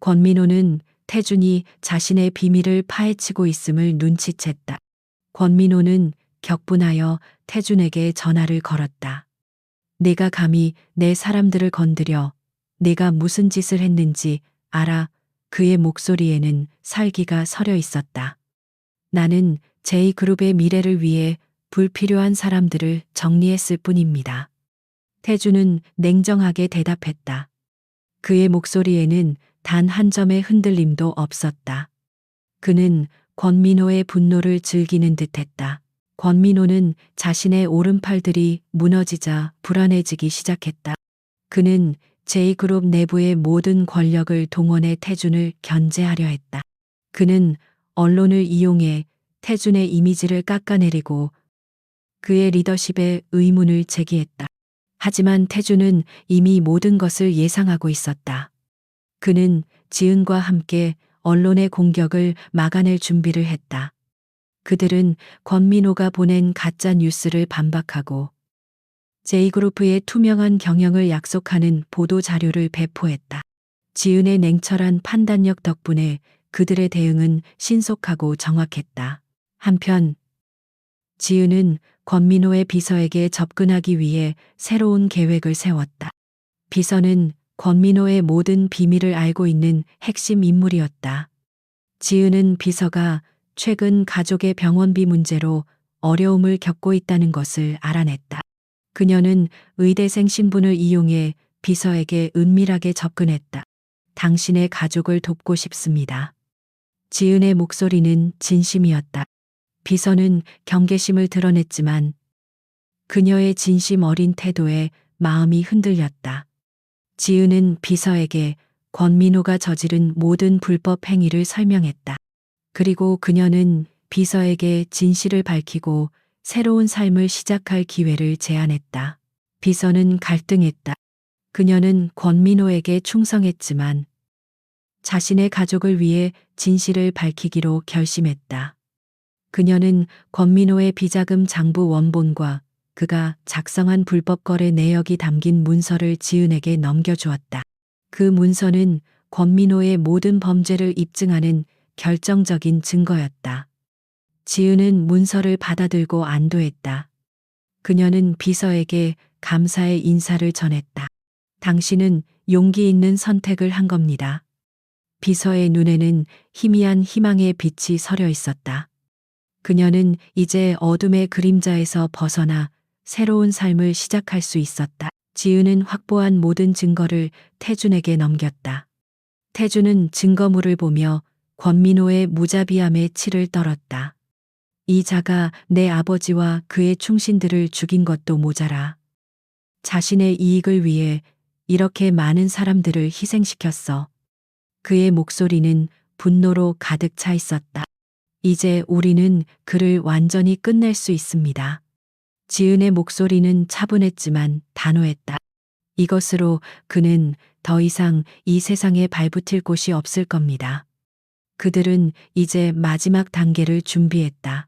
권민호는 태준이 자신의 비밀을 파헤치고 있음을 눈치챘다. 권민호는 격분하여 태준에게 전화를 걸었다. 네가 감히 내 사람들을 건드려 네가 무슨 짓을 했는지 알아. 그의 목소리에는 살기가 서려 있었다. 나는 J그룹의 미래를 위해 불필요한 사람들을 정리했을 뿐입니다. 태준은 냉정하게 대답했다. 그의 목소리에는 단 한 점의 흔들림도 없었다. 그는 권민호의 분노를 즐기는 듯했다. 권민호는 자신의 오른팔들이 무너지자 불안해지기 시작했다. 그는 제2그룹 내부의 모든 권력을 동원해 태준을 견제하려 했다. 그는 언론을 이용해 태준의 이미지를 깎아내리고 그의 리더십에 의문을 제기했다. 하지만 태준은 이미 모든 것을 예상하고 있었다. 그는 지은과 함께 언론의 공격을 막아낼 준비를 했다. 그들은 권민호가 보낸 가짜 뉴스를 반박하고 제2그룹의 투명한 경영을 약속하는 보도 자료를 배포했다. 지은의 냉철한 판단력 덕분에 그들의 대응은 신속하고 정확했다. 한편 지은은 권민호의 비서에게 접근하기 위해 새로운 계획을 세웠다. 비서는 권민호의 모든 비밀을 알고 있는 핵심 인물이었다. 지은은 비서가 최근 가족의 병원비 문제로 어려움을 겪고 있다는 것을 알아냈다. 그녀는 의대생 신분을 이용해 비서에게 은밀하게 접근했다. 당신의 가족을 돕고 싶습니다. 지은의 목소리는 진심이었다. 비서는 경계심을 드러냈지만 그녀의 진심 어린 태도에 마음이 흔들렸다. 지은은 비서에게 권민호가 저지른 모든 불법 행위를 설명했다. 그리고 그녀는 비서에게 진실을 밝히고 새로운 삶을 시작할 기회를 제안했다. 비서는 갈등했다. 그녀는 권민호에게 충성했지만 자신의 가족을 위해 진실을 밝히기로 결심했다. 그녀는 권민호의 비자금 장부 원본과 그가 작성한 불법 거래 내역이 담긴 문서를 지은에게 넘겨주었다. 그 문서는 권민호의 모든 범죄를 입증하는 결정적인 증거였다. 지은은 문서를 받아들고 안도했다. 그녀는 비서에게 감사의 인사를 전했다. 당신은 용기 있는 선택을 한 겁니다. 비서의 눈에는 희미한 희망의 빛이 서려 있었다. 그녀는 이제 어둠의 그림자에서 벗어나 새로운 삶을 시작할 수 있었다. 지은은 확보한 모든 증거를 태준에게 넘겼다. 태준은 증거물을 보며 권민호의 무자비함에 치를 떨었다. 이 자가 내 아버지와 그의 충신들을 죽인 것도 모자라 자신의 이익을 위해 이렇게 많은 사람들을 희생시켰어. 그의 목소리는 분노로 가득 차 있었다. 이제 우리는 그를 완전히 끝낼 수 있습니다. 지은의 목소리는 차분했지만 단호했다. 이것으로 그는 더 이상 이 세상에 발붙일 곳이 없을 겁니다. 그들은 이제 마지막 단계를 준비했다.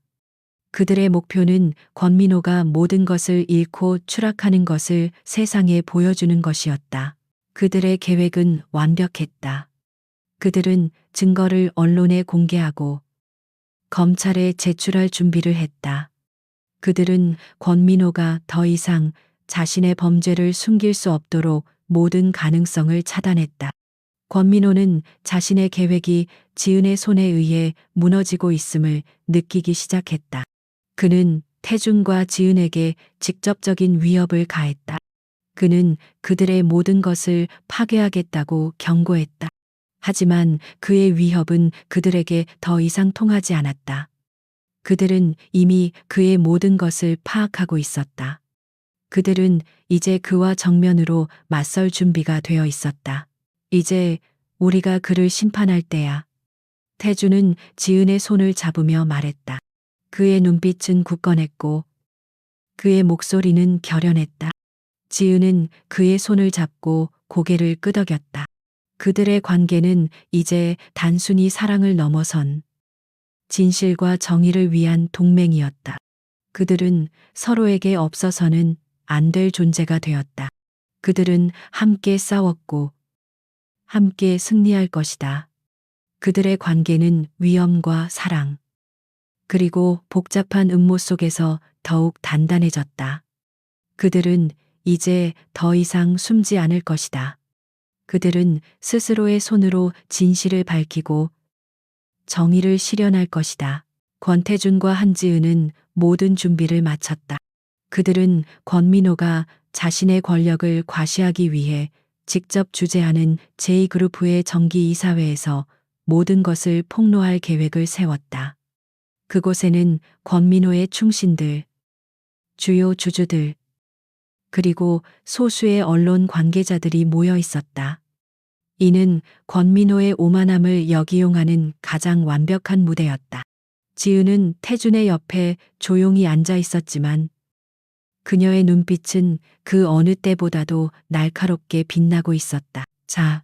그들의 목표는 권민호가 모든 것을 잃고 추락하는 것을 세상에 보여주는 것이었다. 그들의 계획은 완벽했다. 그들은 증거를 언론에 공개하고 검찰에 제출할 준비를 했다. 그들은 권민호가 더 이상 자신의 범죄를 숨길 수 없도록 모든 가능성을 차단했다. 권민호는 자신의 계획이 지은의 손에 의해 무너지고 있음을 느끼기 시작했다. 그는 태준과 지은에게 직접적인 위협을 가했다. 그는 그들의 모든 것을 파괴하겠다고 경고했다. 하지만 그의 위협은 그들에게 더 이상 통하지 않았다. 그들은 이미 그의 모든 것을 파악하고 있었다. 그들은 이제 그와 정면으로 맞설 준비가 되어 있었다. 이제 우리가 그를 심판할 때야. 태준은 지은의 손을 잡으며 말했다. 그의 눈빛은 굳건했고 그의 목소리는 결연했다. 지은은 그의 손을 잡고 고개를 끄덕였다. 그들의 관계는 이제 단순히 사랑을 넘어선 진실과 정의를 위한 동맹이었다. 그들은 서로에게 없어서는 안 될 존재가 되었다. 그들은 함께 싸웠고 함께 승리할 것이다. 그들의 관계는 위엄과 사랑, 그리고 복잡한 음모 속에서 더욱 단단해졌다. 그들은 이제 더 이상 숨지 않을 것이다. 그들은 스스로의 손으로 진실을 밝히고 정의를 실현할 것이다. 권태준과 한지은은 모든 준비를 마쳤다. 그들은 권민호가 자신의 권력을 과시하기 위해 직접 주재하는 제2그룹의 정기 이사회에서 모든 것을 폭로할 계획을 세웠다. 그곳에는 권민호의 충신들, 주요 주주들, 그리고 소수의 언론 관계자들이 모여 있었다. 이는 권민호의 오만함을 역이용하는 가장 완벽한 무대였다. 지은은 태준의 옆에 조용히 앉아 있었지만 그녀의 눈빛은 그 어느 때보다도 날카롭게 빛나고 있었다. 자,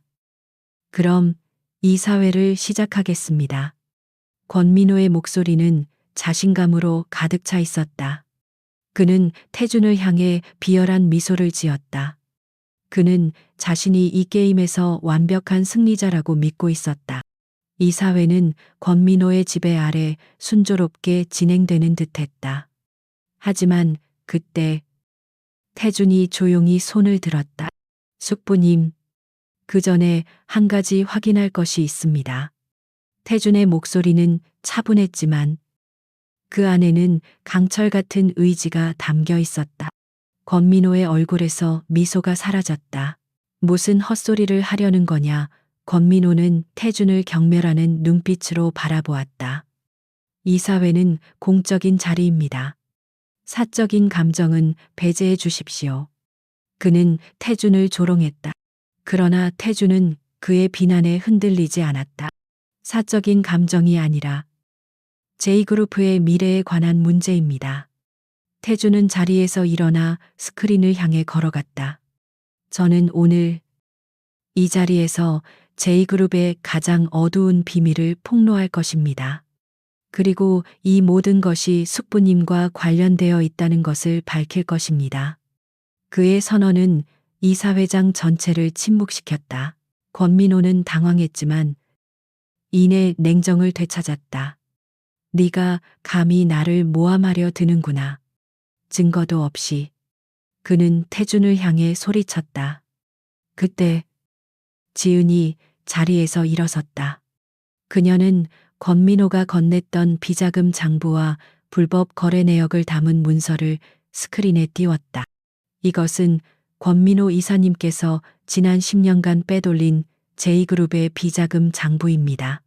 그럼 이사회를 시작하겠습니다. 권민호의 목소리는 자신감으로 가득 차 있었다. 그는 태준을 향해 비열한 미소를 지었다. 그는 자신이 이 게임에서 완벽한 승리자라고 믿고 있었다. 이 사회는 권민호의 지배 아래 순조롭게 진행되는 듯했다. 하지만 그때 태준이 조용히 손을 들었다. 숙부님, 그 전에 한 가지 확인할 것이 있습니다. 태준의 목소리는 차분했지만 그 안에는 강철 같은 의지가 담겨 있었다. 권민호의 얼굴에서 미소가 사라졌다. 무슨 헛소리를 하려는 거냐? 권민호는 태준을 경멸하는 눈빛으로 바라보았다. 이 사회는 공적인 자리입니다. 사적인 감정은 배제해 주십시오. 그는 태준을 조롱했다. 그러나 태준은 그의 비난에 흔들리지 않았다. 사적인 감정이 아니라 J그룹의 미래에 관한 문제입니다. 태준은 자리에서 일어나 스크린을 향해 걸어갔다. 저는 오늘 이 자리에서 J그룹의 가장 어두운 비밀을 폭로할 것입니다. 그리고 이 모든 것이 숙부님과 관련되어 있다는 것을 밝힐 것입니다. 그의 선언은 이사회장 전체를 침묵시켰다. 권민호는 당황했지만 이내 냉정을 되찾았다. 네가 감히 나를 모함하려 드는구나. 증거도 없이. 그는 태준을 향해 소리쳤다. 그때 지은이 자리에서 일어섰다. 그녀는 권민호가 건넸던 비자금 장부와 불법 거래 내역을 담은 문서를 스크린에 띄웠다. 이것은 권민호 이사님께서 지난 10년간 빼돌린 J그룹의 비자금 장부입니다.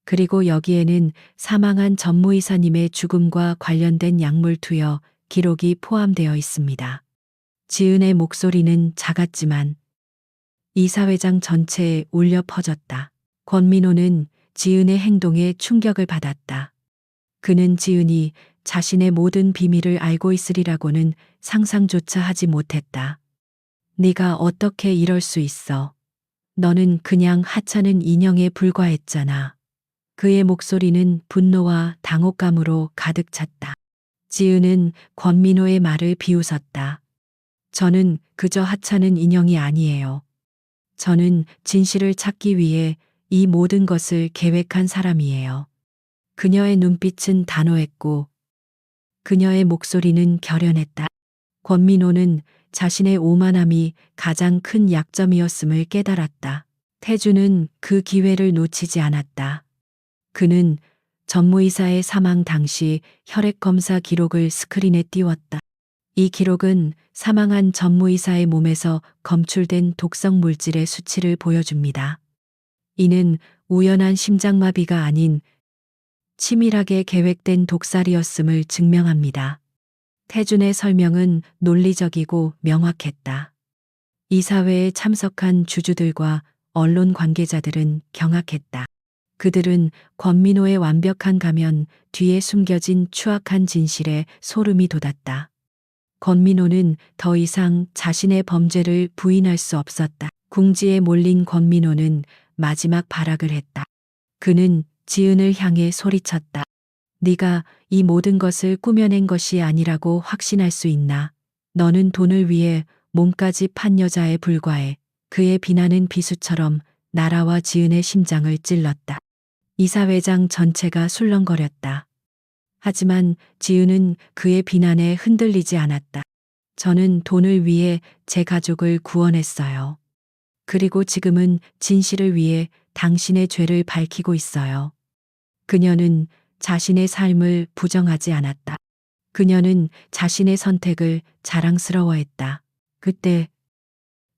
그리고 여기에는 사망한 전무이사님의 죽음과 관련된 약물 투여 기록이 포함되어 있습니다. 지은의 목소리는 작았지만 이사회장 전체에 울려 퍼졌다. 권민호는 지은의 행동에 충격을 받았다. 그는 지은이 자신의 모든 비밀을 알고 있으리라고는 상상조차 하지 못했다. 네가 어떻게 이럴 수 있어? 너는 그냥 하찮은 인형에 불과했잖아. 그의 목소리는 분노와 당혹감으로 가득 찼다. 지은은 권민호의 말을 비웃었다. 저는 그저 하찮은 인형이 아니에요. 저는 진실을 찾기 위해 이 모든 것을 계획한 사람이에요. 그녀의 눈빛은 단호했고 그녀의 목소리는 결연했다. 권민호는 자신의 오만함이 가장 큰 약점이었음을 깨달았다. 태준은 그 기회를 놓치지 않았다. 그는 전무이사의 사망 당시 혈액 검사 기록을 스크린에 띄웠다. 이 기록은 사망한 전무이사의 몸에서 검출된 독성 물질의 수치를 보여줍니다. 이는 우연한 심장마비가 아닌 치밀하게 계획된 독살이었음을 증명합니다. 태준의 설명은 논리적이고 명확했다. 이사회에 참석한 주주들과 언론 관계자들은 경악했다. 그들은 권민호의 완벽한 가면 뒤에 숨겨진 추악한 진실에 소름이 돋았다. 권민호는 더 이상 자신의 범죄를 부인할 수 없었다. 궁지에 몰린 권민호는 마지막 발악을 했다. 그는 지은을 향해 소리쳤다. 네가 이 모든 것을 꾸며낸 것이 아니라고 확신할 수 있나? 너는 돈을 위해 몸까지 판 여자에 불과해. 그의 비난은 비수처럼 나라와 지은의 심장을 찔렀다. 이사회장 전체가 술렁거렸다. 하지만 지은은 그의 비난에 흔들리지 않았다. 저는 돈을 위해 제 가족을 구원했어요. 그리고 지금은 진실을 위해 당신의 죄를 밝히고 있어요. 그녀는 자신의 삶을 부정하지 않았다. 그녀는 자신의 선택을 자랑스러워했다. 그때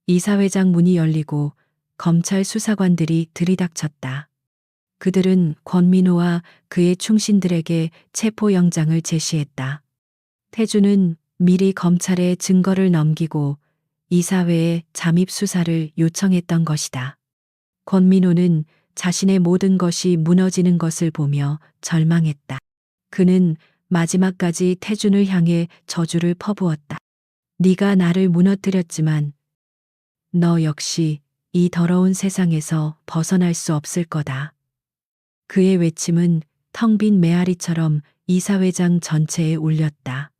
이사회장 문이 열리고 검찰 수사관들이 들이닥쳤다. 그들은 권민호와 그의 충신들에게 체포영장을 제시했다. 태주는 미리 검찰에 증거를 넘기고 이사회에 잠입 수사를 요청했던 것이다. 권민호는 자신의 모든 것이 무너지는 것을 보며 절망했다. 그는 마지막까지 태준을 향해 저주를 퍼부었다. 네가 나를 무너뜨렸지만 너 역시 이 더러운 세상에서 벗어날 수 없을 거다. 그의 외침은 텅 빈 메아리처럼 이사회장 전체에 울렸다.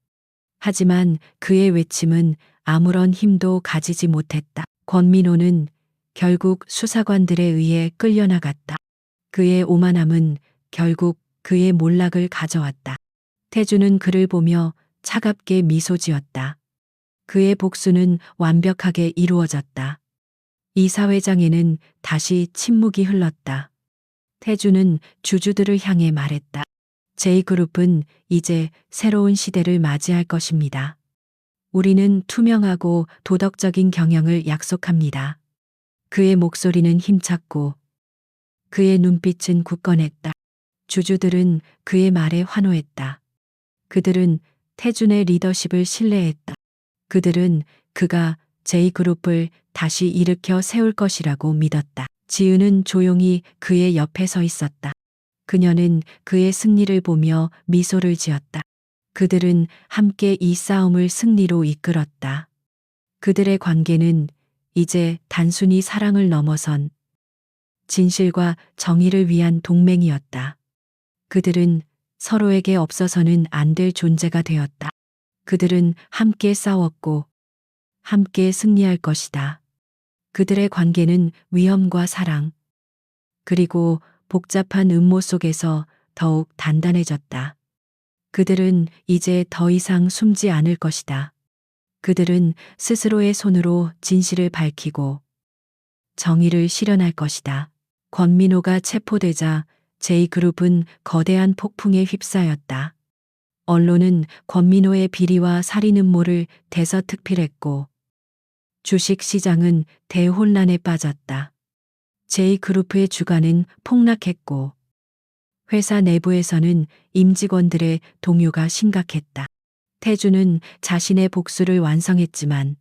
하지만 그의 외침은 아무런 힘도 가지지 못했다. 권민호는 결국 수사관들에 의해 끌려나갔다. 그의 오만함은 결국 그의 몰락을 가져왔다. 태주는 그를 보며 차갑게 미소 지었다. 그의 복수는 완벽하게 이루어졌다. 이사회장에는 다시 침묵이 흘렀다. 태주는 주주들을 향해 말했다. J그룹은 이제 새로운 시대를 맞이할 것입니다. 우리는 투명하고 도덕적인 경영을 약속합니다. 그의 목소리는 힘찼고 그의 눈빛은 굳건했다. 주주들은 그의 말에 환호했다. 그들은 태준의 리더십을 신뢰했다. 그들은 그가 J그룹을 다시 일으켜 세울 것이라고 믿었다. 지은은 조용히 그의 옆에 서 있었다. 그녀는 그의 승리를 보며 미소를 지었다. 그들은 함께 이 싸움을 승리로 이끌었다. 그들의 관계는 이제 단순히 사랑을 넘어선 진실과 정의를 위한 동맹이었다. 그들은 서로에게 없어서는 안 될 존재가 되었다. 그들은 함께 싸웠고 함께 승리할 것이다. 그들의 관계는 위험과 사랑, 그리고 복잡한 음모 속에서 더욱 단단해졌다. 그들은 이제 더 이상 숨지 않을 것이다. 그들은 스스로의 손으로 진실을 밝히고 정의를 실현할 것이다. 권민호가 체포되자 J그룹은 거대한 폭풍에 휩싸였다. 언론은 권민호의 비리와 살인 음모를 대서특필했고 주식 시장은 대혼란에 빠졌다. J그룹의 주가는 폭락했고 회사 내부에서는 임직원들의 동요가 심각했다. 태주는 자신의 복수를 완성했지만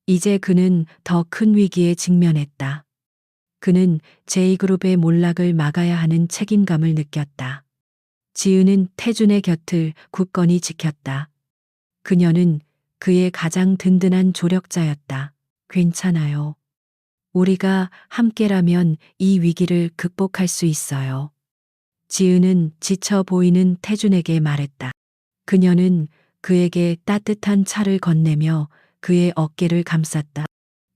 이제 그는 더 큰 위기에 직면했다. 그는 J그룹의 몰락을 막아야 하는 책임감을 느꼈다. 지은은 태준의 곁을 굳건히 지켰다. 그녀는 그의 가장 든든한 조력자였다. 괜찮아요. 우리가 함께라면 이 위기를 극복할 수 있어요. 지은은 지쳐 보이는 태준에게 말했다. 그녀는 그에게 따뜻한 차를 건네며 그의 어깨를 감쌌다.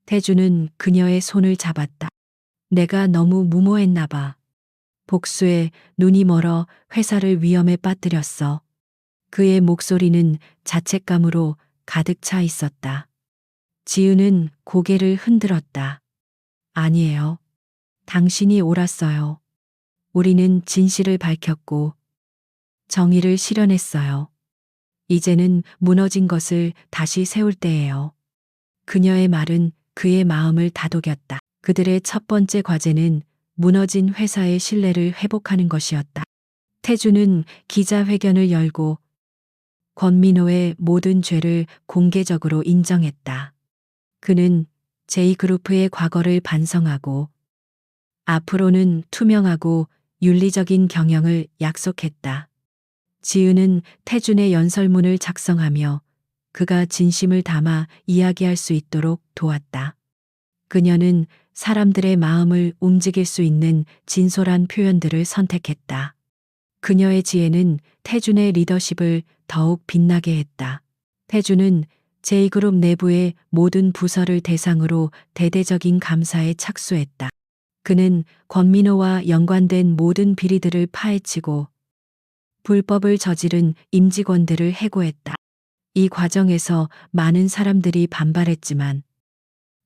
태준은 그녀의 손을 잡았다. 내가 너무 무모했나 봐. 복수에 눈이 멀어 회사를 위험에 빠뜨렸어. 그의 목소리는 자책감으로 가득 차 있었다. 지은은 고개를 흔들었다. 아니에요. 당신이 옳았어요. 우리는 진실을 밝혔고 정의를 실현했어요. 이제는 무너진 것을 다시 세울 때예요. 그녀의 말은 그의 마음을 다독였다. 그들의 첫 번째 과제는 무너진 회사의 신뢰를 회복하는 것이었다. 태주는 기자회견을 열고 권민호의 모든 죄를 공개적으로 인정했다. 그는 J그룹의 과거를 반성하고 앞으로는 투명하고 윤리적인 경영을 약속했다. 지은은 태준의 연설문을 작성하며 그가 진심을 담아 이야기할 수 있도록 도왔다. 그녀는 사람들의 마음을 움직일 수 있는 진솔한 표현들을 선택했다. 그녀의 지혜는 태준의 리더십을 더욱 빛나게 했다. 태준은 J그룹 내부의 모든 부서를 대상으로 대대적인 감사에 착수했다. 그는 권민호와 연관된 모든 비리들을 파헤치고 불법을 저지른 임직원들을 해고했다. 이 과정에서 많은 사람들이 반발했지만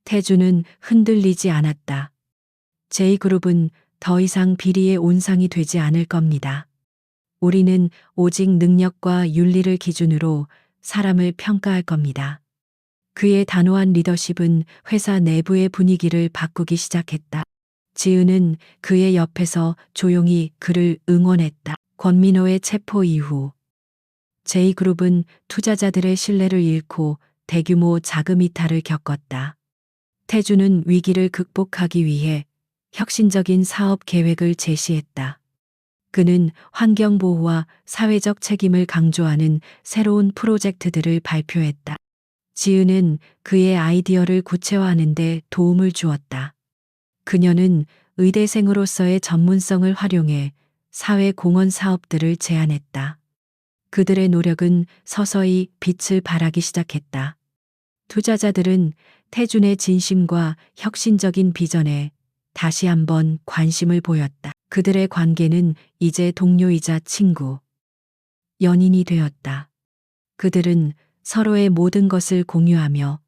태준은 흔들리지 않았다. J그룹은 더 이상 비리의 온상이 되지 않을 겁니다. 우리는 오직 능력과 윤리를 기준으로 사람을 평가할 겁니다. 그의 단호한 리더십은 회사 내부의 분위기를 바꾸기 시작했다. 지은은 그의 옆에서 조용히 그를 응원했다. 권민호의 체포 이후 J그룹은 투자자들의 신뢰를 잃고 대규모 자금 이탈을 겪었다. 태주는 위기를 극복하기 위해 혁신적인 사업 계획을 제시했다. 그는 환경보호와 사회적 책임을 강조하는 새로운 프로젝트들을 발표했다. 지은은 그의 아이디어를 구체화하는 데 도움을 주었다. 그녀는 의대생으로서의 전문성을 활용해 사회 공헌 사업들을 제안했다. 그들의 노력은 서서히 빛을 발하기 시작했다. 투자자들은 태준의 진심과 혁신적인 비전에 다시 한번 관심을 보였다. 그들의 관계는 이제 동료이자 친구, 연인이 되었다. 그들은 서로의 모든 것을 공유하며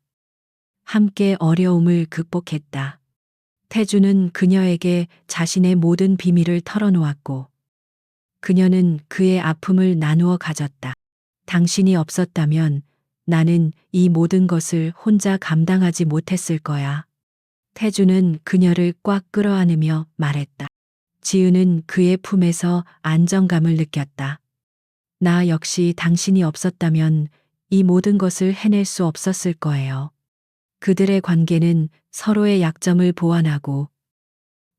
함께 어려움을 극복했다. 태주는 그녀에게 자신의 모든 비밀을 털어놓았고, 그녀는 그의 아픔을 나누어 가졌다. 당신이 없었다면 나는 이 모든 것을 혼자 감당하지 못했을 거야. 태주는 그녀를 꽉 끌어안으며 말했다. 지은은 그의 품에서 안정감을 느꼈다. 나 역시 당신이 없었다면 이 모든 것을 해낼 수 없었을 거예요. 그들의 관계는 서로의 약점을 보완하고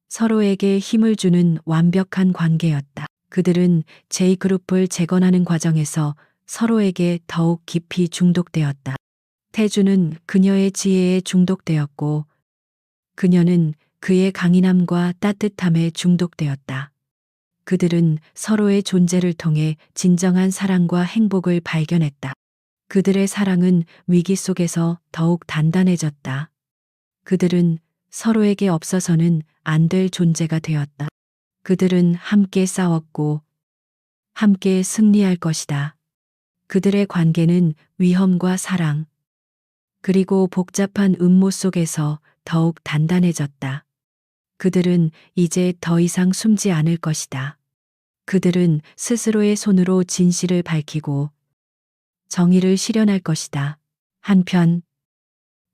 서로에게 힘을 주는 완벽한 관계였다. 그들은 J그룹을 재건하는 과정에서 서로에게 더욱 깊이 중독되었다. 태주는 그녀의 지혜에 중독되었고, 그녀는 그의 강인함과 따뜻함에 중독되었다. 그들은 서로의 존재를 통해 진정한 사랑과 행복을 발견했다. 그들의 사랑은 위기 속에서 더욱 단단해졌다. 그들은 서로에게 없어서는 안 될 존재가 되었다. 그들은 함께 싸웠고 함께 승리할 것이다. 그들의 관계는 위험과 사랑, 그리고 복잡한 음모 속에서 더욱 단단해졌다. 그들은 이제 더 이상 숨지 않을 것이다. 그들은 스스로의 손으로 진실을 밝히고 정의를 실현할 것이다. 한편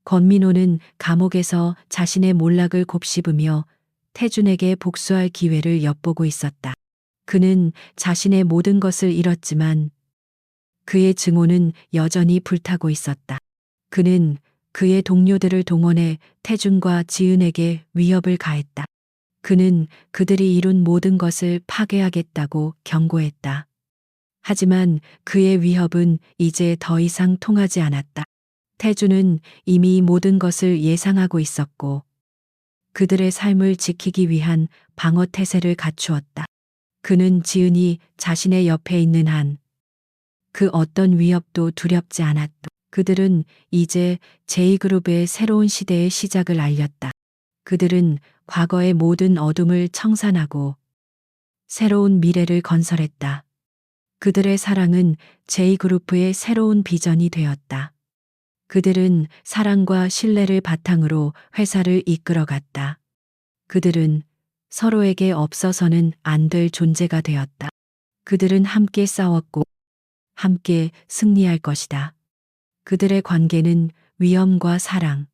권민호는 감옥에서 자신의 몰락을 곱씹으며 태준에게 복수할 기회를 엿보고 있었다. 그는 자신의 모든 것을 잃었지만 그의 증오는 여전히 불타고 있었다. 그는 그의 동료들을 동원해 태준과 지은에게 위협을 가했다. 그는 그들이 이룬 모든 것을 파괴하겠다고 경고했다. 하지만 그의 위협은 이제 더 이상 통하지 않았다. 태준은 이미 모든 것을 예상하고 있었고 그들의 삶을 지키기 위한 방어 태세를 갖추었다. 그는 지은이 자신의 옆에 있는 한 그 어떤 위협도 두렵지 않았다. 그들은 이제 J그룹의 새로운 시대의 시작을 알렸다. 그들은 과거의 모든 어둠을 청산하고 새로운 미래를 건설했다. 그들의 사랑은 J그룹의 새로운 비전이 되었다. 그들은 사랑과 신뢰를 바탕으로 회사를 이끌어갔다. 그들은 서로에게 없어서는 안 될 존재가 되었다. 그들은 함께 싸웠고 함께 승리할 것이다. 그들의 관계는 위험과 사랑,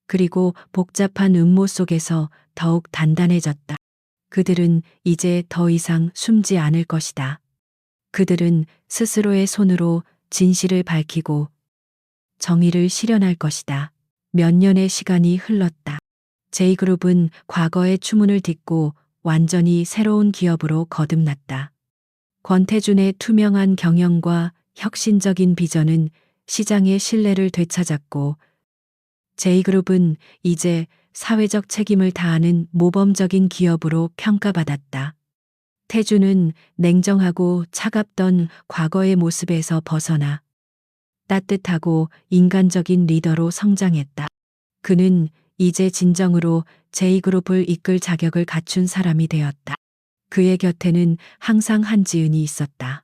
그리고 복잡한 음모 속에서 더욱 단단해졌다. 그들은 이제 더 이상 숨지 않을 것이다. 그들은 스스로의 손으로 진실을 밝히고 정의를 실현할 것이다. 몇 년의 시간이 흘렀다. J그룹은 과거의 추문을 딛고 완전히 새로운 기업으로 거듭났다. 권태준의 투명한 경영과 혁신적인 비전은 시장의 신뢰를 되찾았고 J그룹은 이제 사회적 책임을 다하는 모범적인 기업으로 평가받았다. 태준은 냉정하고 차갑던 과거의 모습에서 벗어나 따뜻하고 인간적인 리더로 성장했다. 그는 이제 진정으로 J그룹을 이끌 자격을 갖춘 사람이 되었다. 그의 곁에는 항상 한지은이 있었다.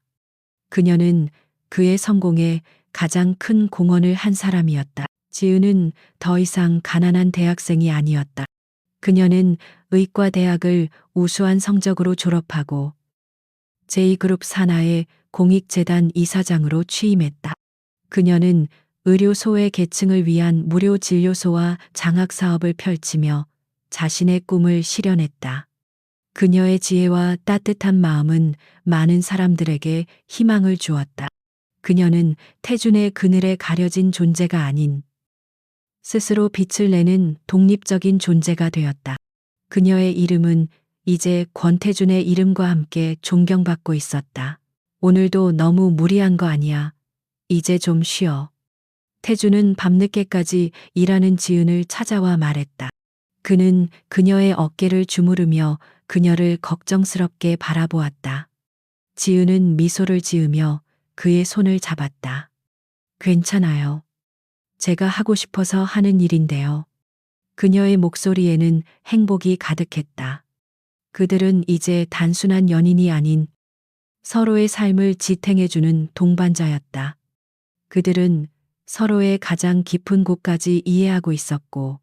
그녀는 그의 성공에 가장 큰 공헌을 한 사람이었다. 지은은 더 이상 가난한 대학생이 아니었다. 그녀는 의과대학을 우수한 성적으로 졸업하고 J그룹 산하의 공익재단 이사장으로 취임했다. 그녀는 의료 소외 계층을 위한 무료 진료소와 장학 사업을 펼치며 자신의 꿈을 실현했다. 그녀의 지혜와 따뜻한 마음은 많은 사람들에게 희망을 주었다. 그녀는 태준의 그늘에 가려진 존재가 아닌 스스로 빛을 내는 독립적인 존재가 되었다. 그녀의 이름은 이제 권태준의 이름과 함께 존경받고 있었다. 오늘도 너무 무리한 거 아니야. 이제 좀 쉬어. 태준은 밤늦게까지 일하는 지은을 찾아와 말했다. 그는 그녀의 어깨를 주무르며 그녀를 걱정스럽게 바라보았다. 지은은 미소를 지으며 그의 손을 잡았다. 괜찮아요. 제가 하고 싶어서 하는 일인데요. 그녀의 목소리에는 행복이 가득했다. 그들은 이제 단순한 연인이 아닌 서로의 삶을 지탱해주는 동반자였다. 그들은 서로의 가장 깊은 곳까지 이해하고 있었고,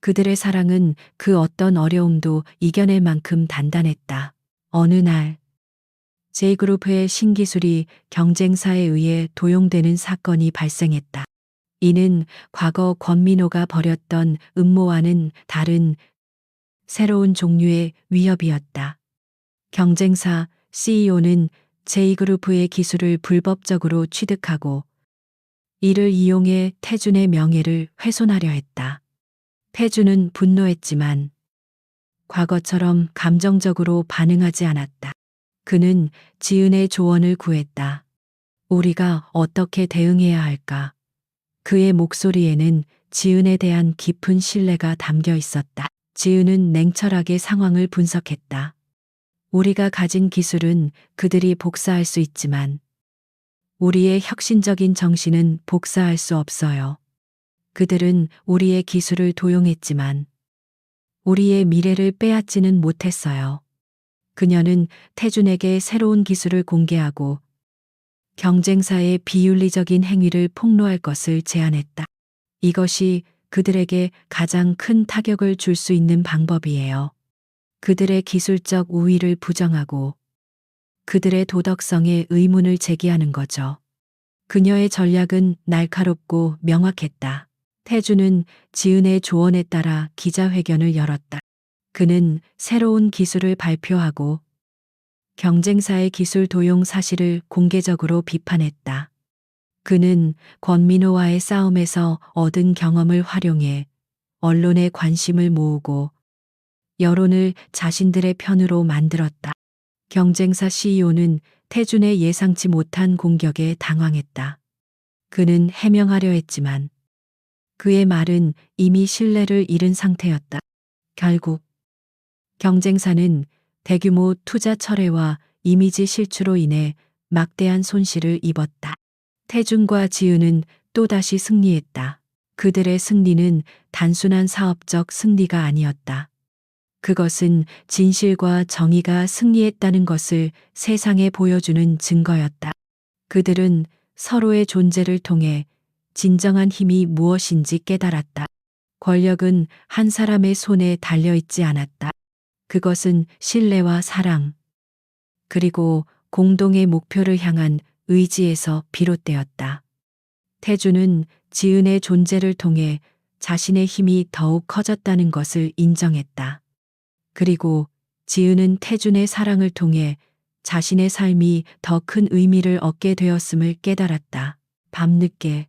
그들의 사랑은 그 어떤 어려움도 이겨낼 만큼 단단했다. 어느 날, J그룹의 신기술이 경쟁사에 의해 도용되는 사건이 발생했다. 이는 과거 권민호가 벌였던 음모와는 다른 새로운 종류의 위협이었다. 경쟁사 CEO는 J그룹의 기술을 불법적으로 취득하고 이를 이용해 태준의 명예를 훼손하려 했다. 태준은 분노했지만 과거처럼 감정적으로 반응하지 않았다. 그는 지은의 조언을 구했다. 우리가 어떻게 대응해야 할까? 그의 목소리에는 지은에 대한 깊은 신뢰가 담겨 있었다. 지은은 냉철하게 상황을 분석했다. 우리가 가진 기술은 그들이 복사할 수 있지만 우리의 혁신적인 정신은 복사할 수 없어요. 그들은 우리의 기술을 도용했지만 우리의 미래를 빼앗지는 못했어요. 그녀는 태준에게 새로운 기술을 공개하고 경쟁사의 비윤리적인 행위를 폭로할 것을 제안했다. 이것이 그들에게 가장 큰 타격을 줄 수 있는 방법이에요. 그들의 기술적 우위를 부정하고 그들의 도덕성에 의문을 제기하는 거죠. 그녀의 전략은 날카롭고 명확했다. 태준은 지은의 조언에 따라 기자회견을 열었다. 그는 새로운 기술을 발표하고 경쟁사의 기술 도용 사실을 공개적으로 비판했다. 그는 권민호와의 싸움에서 얻은 경험을 활용해 언론의 관심을 모으고 여론을 자신들의 편으로 만들었다. 경쟁사 CEO는 태준의 예상치 못한 공격에 당황했다. 그는 해명하려 했지만 그의 말은 이미 신뢰를 잃은 상태였다. 결국 경쟁사는 대규모 투자 철회와 이미지 실추로 인해 막대한 손실을 입었다. 태준과 지은은 또다시 승리했다. 그들의 승리는 단순한 사업적 승리가 아니었다. 그것은 진실과 정의가 승리했다는 것을 세상에 보여주는 증거였다. 그들은 서로의 존재를 통해 진정한 힘이 무엇인지 깨달았다. 권력은 한 사람의 손에 달려있지 않았다. 그것은 신뢰와 사랑, 그리고 공동의 목표를 향한 의지에서 비롯되었다. 태준은 지은의 존재를 통해 자신의 힘이 더욱 커졌다는 것을 인정했다. 그리고 지은은 태준의 사랑을 통해 자신의 삶이 더 큰 의미를 얻게 되었음을 깨달았다. 밤늦게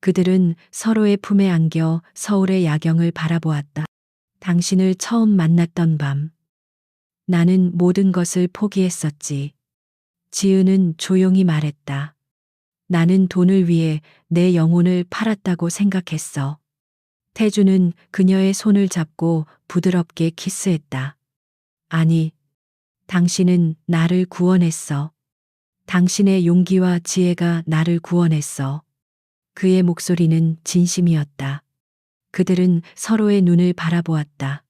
그들은 서로의 품에 안겨 서울의 야경을 바라보았다. 당신을 처음 만났던 밤, 나는 모든 것을 포기했었지. 지은은 조용히 말했다. 나는 돈을 위해 내 영혼을 팔았다고 생각했어. 태준은 그녀의 손을 잡고 부드럽게 키스했다. 아니, 당신은 나를 구원했어. 당신의 용기와 지혜가 나를 구원했어. 그의 목소리는 진심이었다. 그들은 서로의 눈을 바라보았다.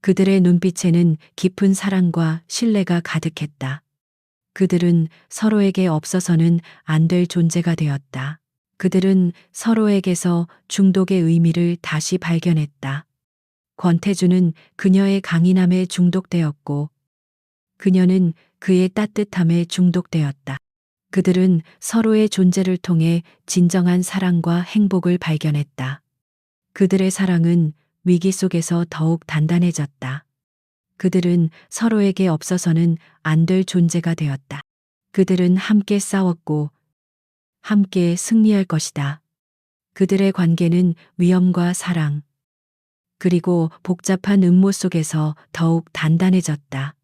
그들의 눈빛에는 깊은 사랑과 신뢰가 가득했다. 그들은 서로에게 없어서는 안 될 존재가 되었다. 그들은 서로에게서 중독의 의미를 다시 발견했다. 권태준은 그녀의 강인함에 중독되었고 그녀는 그의 따뜻함에 중독되었다. 그들은 서로의 존재를 통해 진정한 사랑과 행복을 발견했다. 그들의 사랑은 위기 속에서 더욱 단단해졌다. 그들은 서로에게 없어서는 안 될 존재가 되었다. 그들은 함께 싸웠고 함께 승리할 것이다. 그들의 관계는 위험과 사랑, 그리고 복잡한 음모 속에서 더욱 단단해졌다.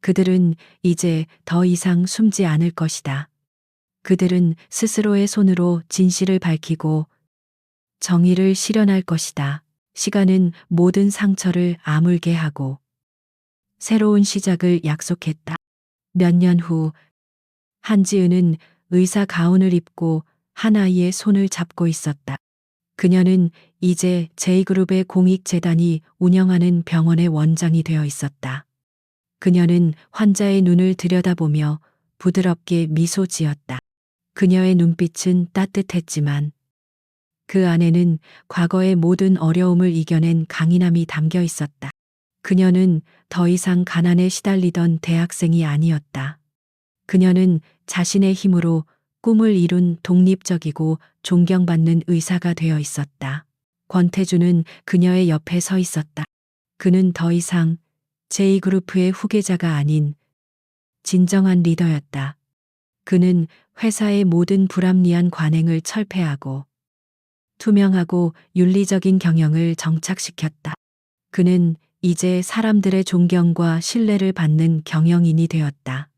그들은 이제 더 이상 숨지 않을 것이다. 그들은 스스로의 손으로 진실을 밝히고 정의를 실현할 것이다. 시간은 모든 상처를 아물게 하고 새로운 시작을 약속했다. 몇 년 후 한지은은 의사 가운을 입고 한 아이의 손을 잡고 있었다. 그녀는 이제 J그룹의 공익재단이 운영하는 병원의 원장이 되어 있었다. 그녀는 환자의 눈을 들여다보며 부드럽게 미소 지었다. 그녀의 눈빛은 따뜻했지만 그 안에는 과거의 모든 어려움을 이겨낸 강인함이 담겨 있었다. 그녀는 더 이상 가난에 시달리던 대학생이 아니었다. 그녀는 자신의 힘으로 꿈을 이룬 독립적이고 존경받는 의사가 되어 있었다. 권태주는 그녀의 옆에 서 있었다. 그는 더 이상 J그룹의 후계자가 아닌 진정한 리더였다. 그는 회사의 모든 불합리한 관행을 철폐하고 투명하고 윤리적인 경영을 정착시켰다. 그는 이제 사람들의 존경과 신뢰를 받는 경영인이 되었다.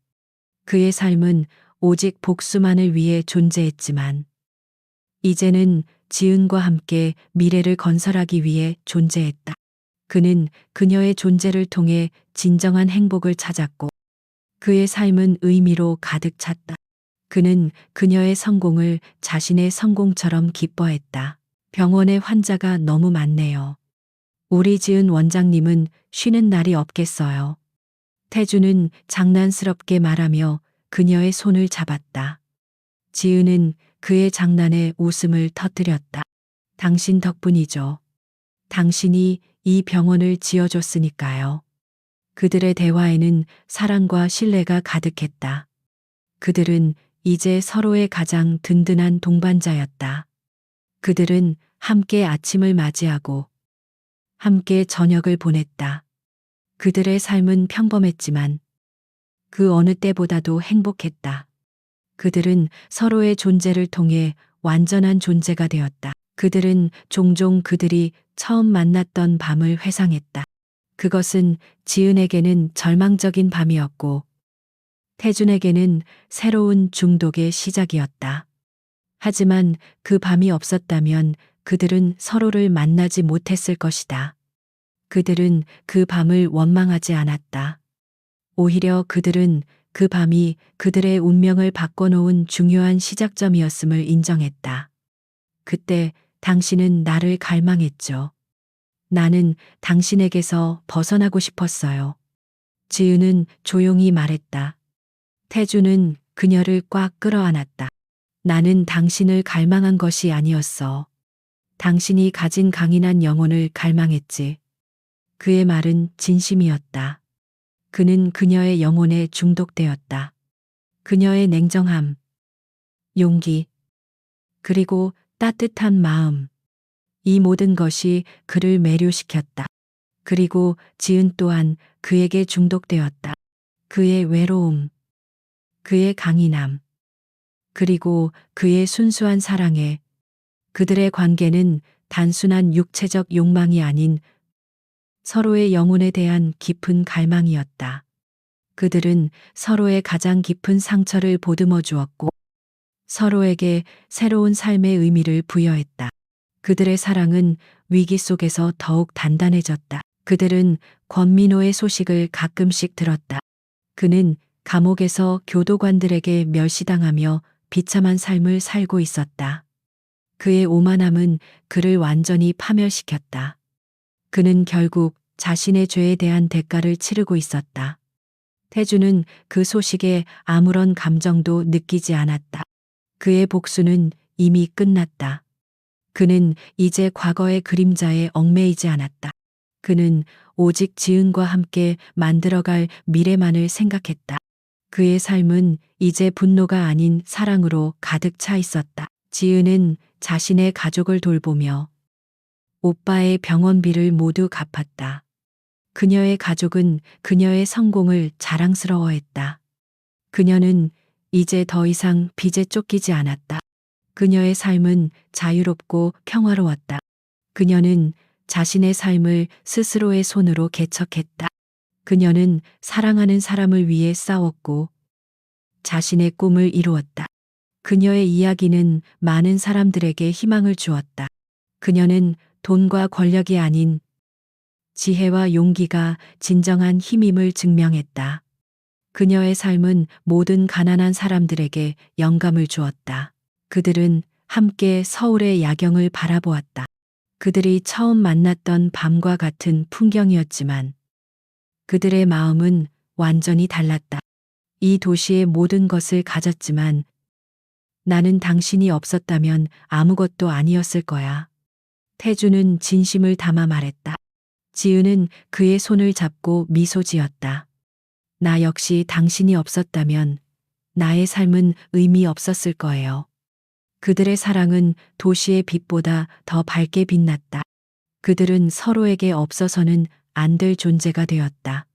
그의 삶은 오직 복수만을 위해 존재했지만 이제는 지은과 함께 미래를 건설하기 위해 존재했다. 그는 그녀의 존재를 통해 진정한 행복을 찾았고 그의 삶은 의미로 가득 찼다. 그는 그녀의 성공을 자신의 성공처럼 기뻐했다. 병원에 환자가 너무 많네요. 우리 지은 원장님은 쉬는 날이 없겠어요. 태주는 장난스럽게 말하며 그녀의 손을 잡았다. 지은은 그의 장난에 웃음을 터뜨렸다. 당신 덕분이죠. 당신이 이 병원을 지어줬으니까요. 그들의 대화에는 사랑과 신뢰가 가득했다. 그들은 이제 서로의 가장 든든한 동반자였다. 그들은 함께 아침을 맞이하고 함께 저녁을 보냈다. 그들의 삶은 평범했지만 그 어느 때보다도 행복했다. 그들은 서로의 존재를 통해 완전한 존재가 되었다. 그들은 종종 그들이 처음 만났던 밤을 회상했다. 그것은 지은에게는 절망적인 밤이었고 태준에게는 새로운 중독의 시작이었다. 하지만 그 밤이 없었다면 그들은 서로를 만나지 못했을 것이다. 그들은 그 밤을 원망하지 않았다. 오히려 그들은 그 밤이 그들의 운명을 바꿔놓은 중요한 시작점이었음을 인정했다. 그때 당신은 나를 갈망했죠. 나는 당신에게서 벗어나고 싶었어요. 지은은 조용히 말했다. 태주는 그녀를 꽉 끌어안았다. 나는 당신을 갈망한 것이 아니었어. 당신이 가진 강인한 영혼을 갈망했지. 그의 말은 진심이었다. 그는 그녀의 영혼에 중독되었다. 그녀의 냉정함, 용기, 그리고 따뜻한 마음. 이 모든 것이 그를 매료시켰다. 그리고 지은 또한 그에게 중독되었다. 그의 외로움, 그의 강인함, 그리고 그의 순수한 사랑에 그들의 관계는 단순한 육체적 욕망이 아닌 서로의 영혼에 대한 깊은 갈망이었다. 그들은 서로의 가장 깊은 상처를 보듬어 주었고 서로에게 새로운 삶의 의미를 부여했다. 그들의 사랑은 위기 속에서 더욱 단단해졌다. 그들은 권민호의 소식을 가끔씩 들었다. 그는 감옥에서 교도관들에게 멸시당하며 비참한 삶을 살고 있었다. 그의 오만함은 그를 완전히 파멸시켰다. 그는 결국 자신의 죄에 대한 대가를 치르고 있었다. 태주는 그 소식에 아무런 감정도 느끼지 않았다. 그의 복수는 이미 끝났다. 그는 이제 과거의 그림자에 얽매이지 않았다. 그는 오직 지은과 함께 만들어갈 미래만을 생각했다. 그의 삶은 이제 분노가 아닌 사랑으로 가득 차 있었다. 지은은 자신의 가족을 돌보며 오빠의 병원비를 모두 갚았다. 그녀의 가족은 그녀의 성공을 자랑스러워했다. 그녀는 이제 더 이상 빚에 쫓기지 않았다. 그녀의 삶은 자유롭고 평화로웠다. 그녀는 자신의 삶을 스스로의 손으로 개척했다. 그녀는 사랑하는 사람을 위해 싸웠고 자신의 꿈을 이루었다. 그녀의 이야기는 많은 사람들에게 희망을 주었다. 그녀는 돈과 권력이 아닌 지혜와 용기가 진정한 힘임을 증명했다. 그녀의 삶은 모든 가난한 사람들에게 영감을 주었다. 그들은 함께 서울의 야경을 바라보았다. 그들이 처음 만났던 밤과 같은 풍경이었지만 그들의 마음은 완전히 달랐다. 이 도시의 모든 것을 가졌지만 나는 당신이 없었다면 아무것도 아니었을 거야. 태주는 진심을 담아 말했다. 지은은 그의 손을 잡고 미소 지었다. 나 역시 당신이 없었다면 나의 삶은 의미 없었을 거예요. 그들의 사랑은 도시의 빛보다 더 밝게 빛났다. 그들은 서로에게 없어서는 안 될 존재가 되었다.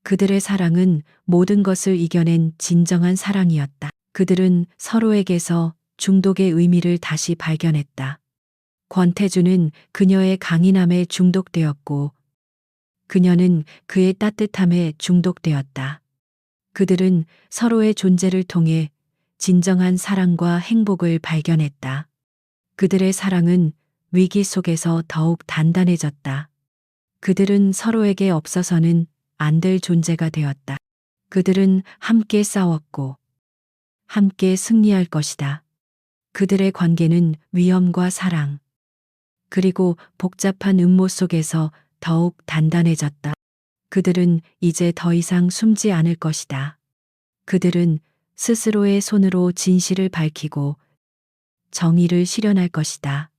그들의 사랑은 모든 것을 이겨낸 진정한 사랑이었다. 그들은 서로에게서 중독의 의미를 다시 발견했다. 권태주는 그녀의 강인함에 중독되었고 그녀는 그의 따뜻함에 중독되었다. 그들은 서로의 존재를 통해 진정한 사랑과 행복을 발견했다. 그들의 사랑은 위기 속에서 더욱 단단해졌다. 그들은 서로에게 없어서는 안 될 존재가 되었다. 그들은 함께 싸웠고 함께 승리할 것이다. 그들의 관계는 위험과 사랑, 그리고 복잡한 음모 속에서 더욱 단단해졌다. 그들은 이제 더 이상 숨지 않을 것이다. 그들은 스스로의 손으로 진실을 밝히고 정의를 실현할 것이다.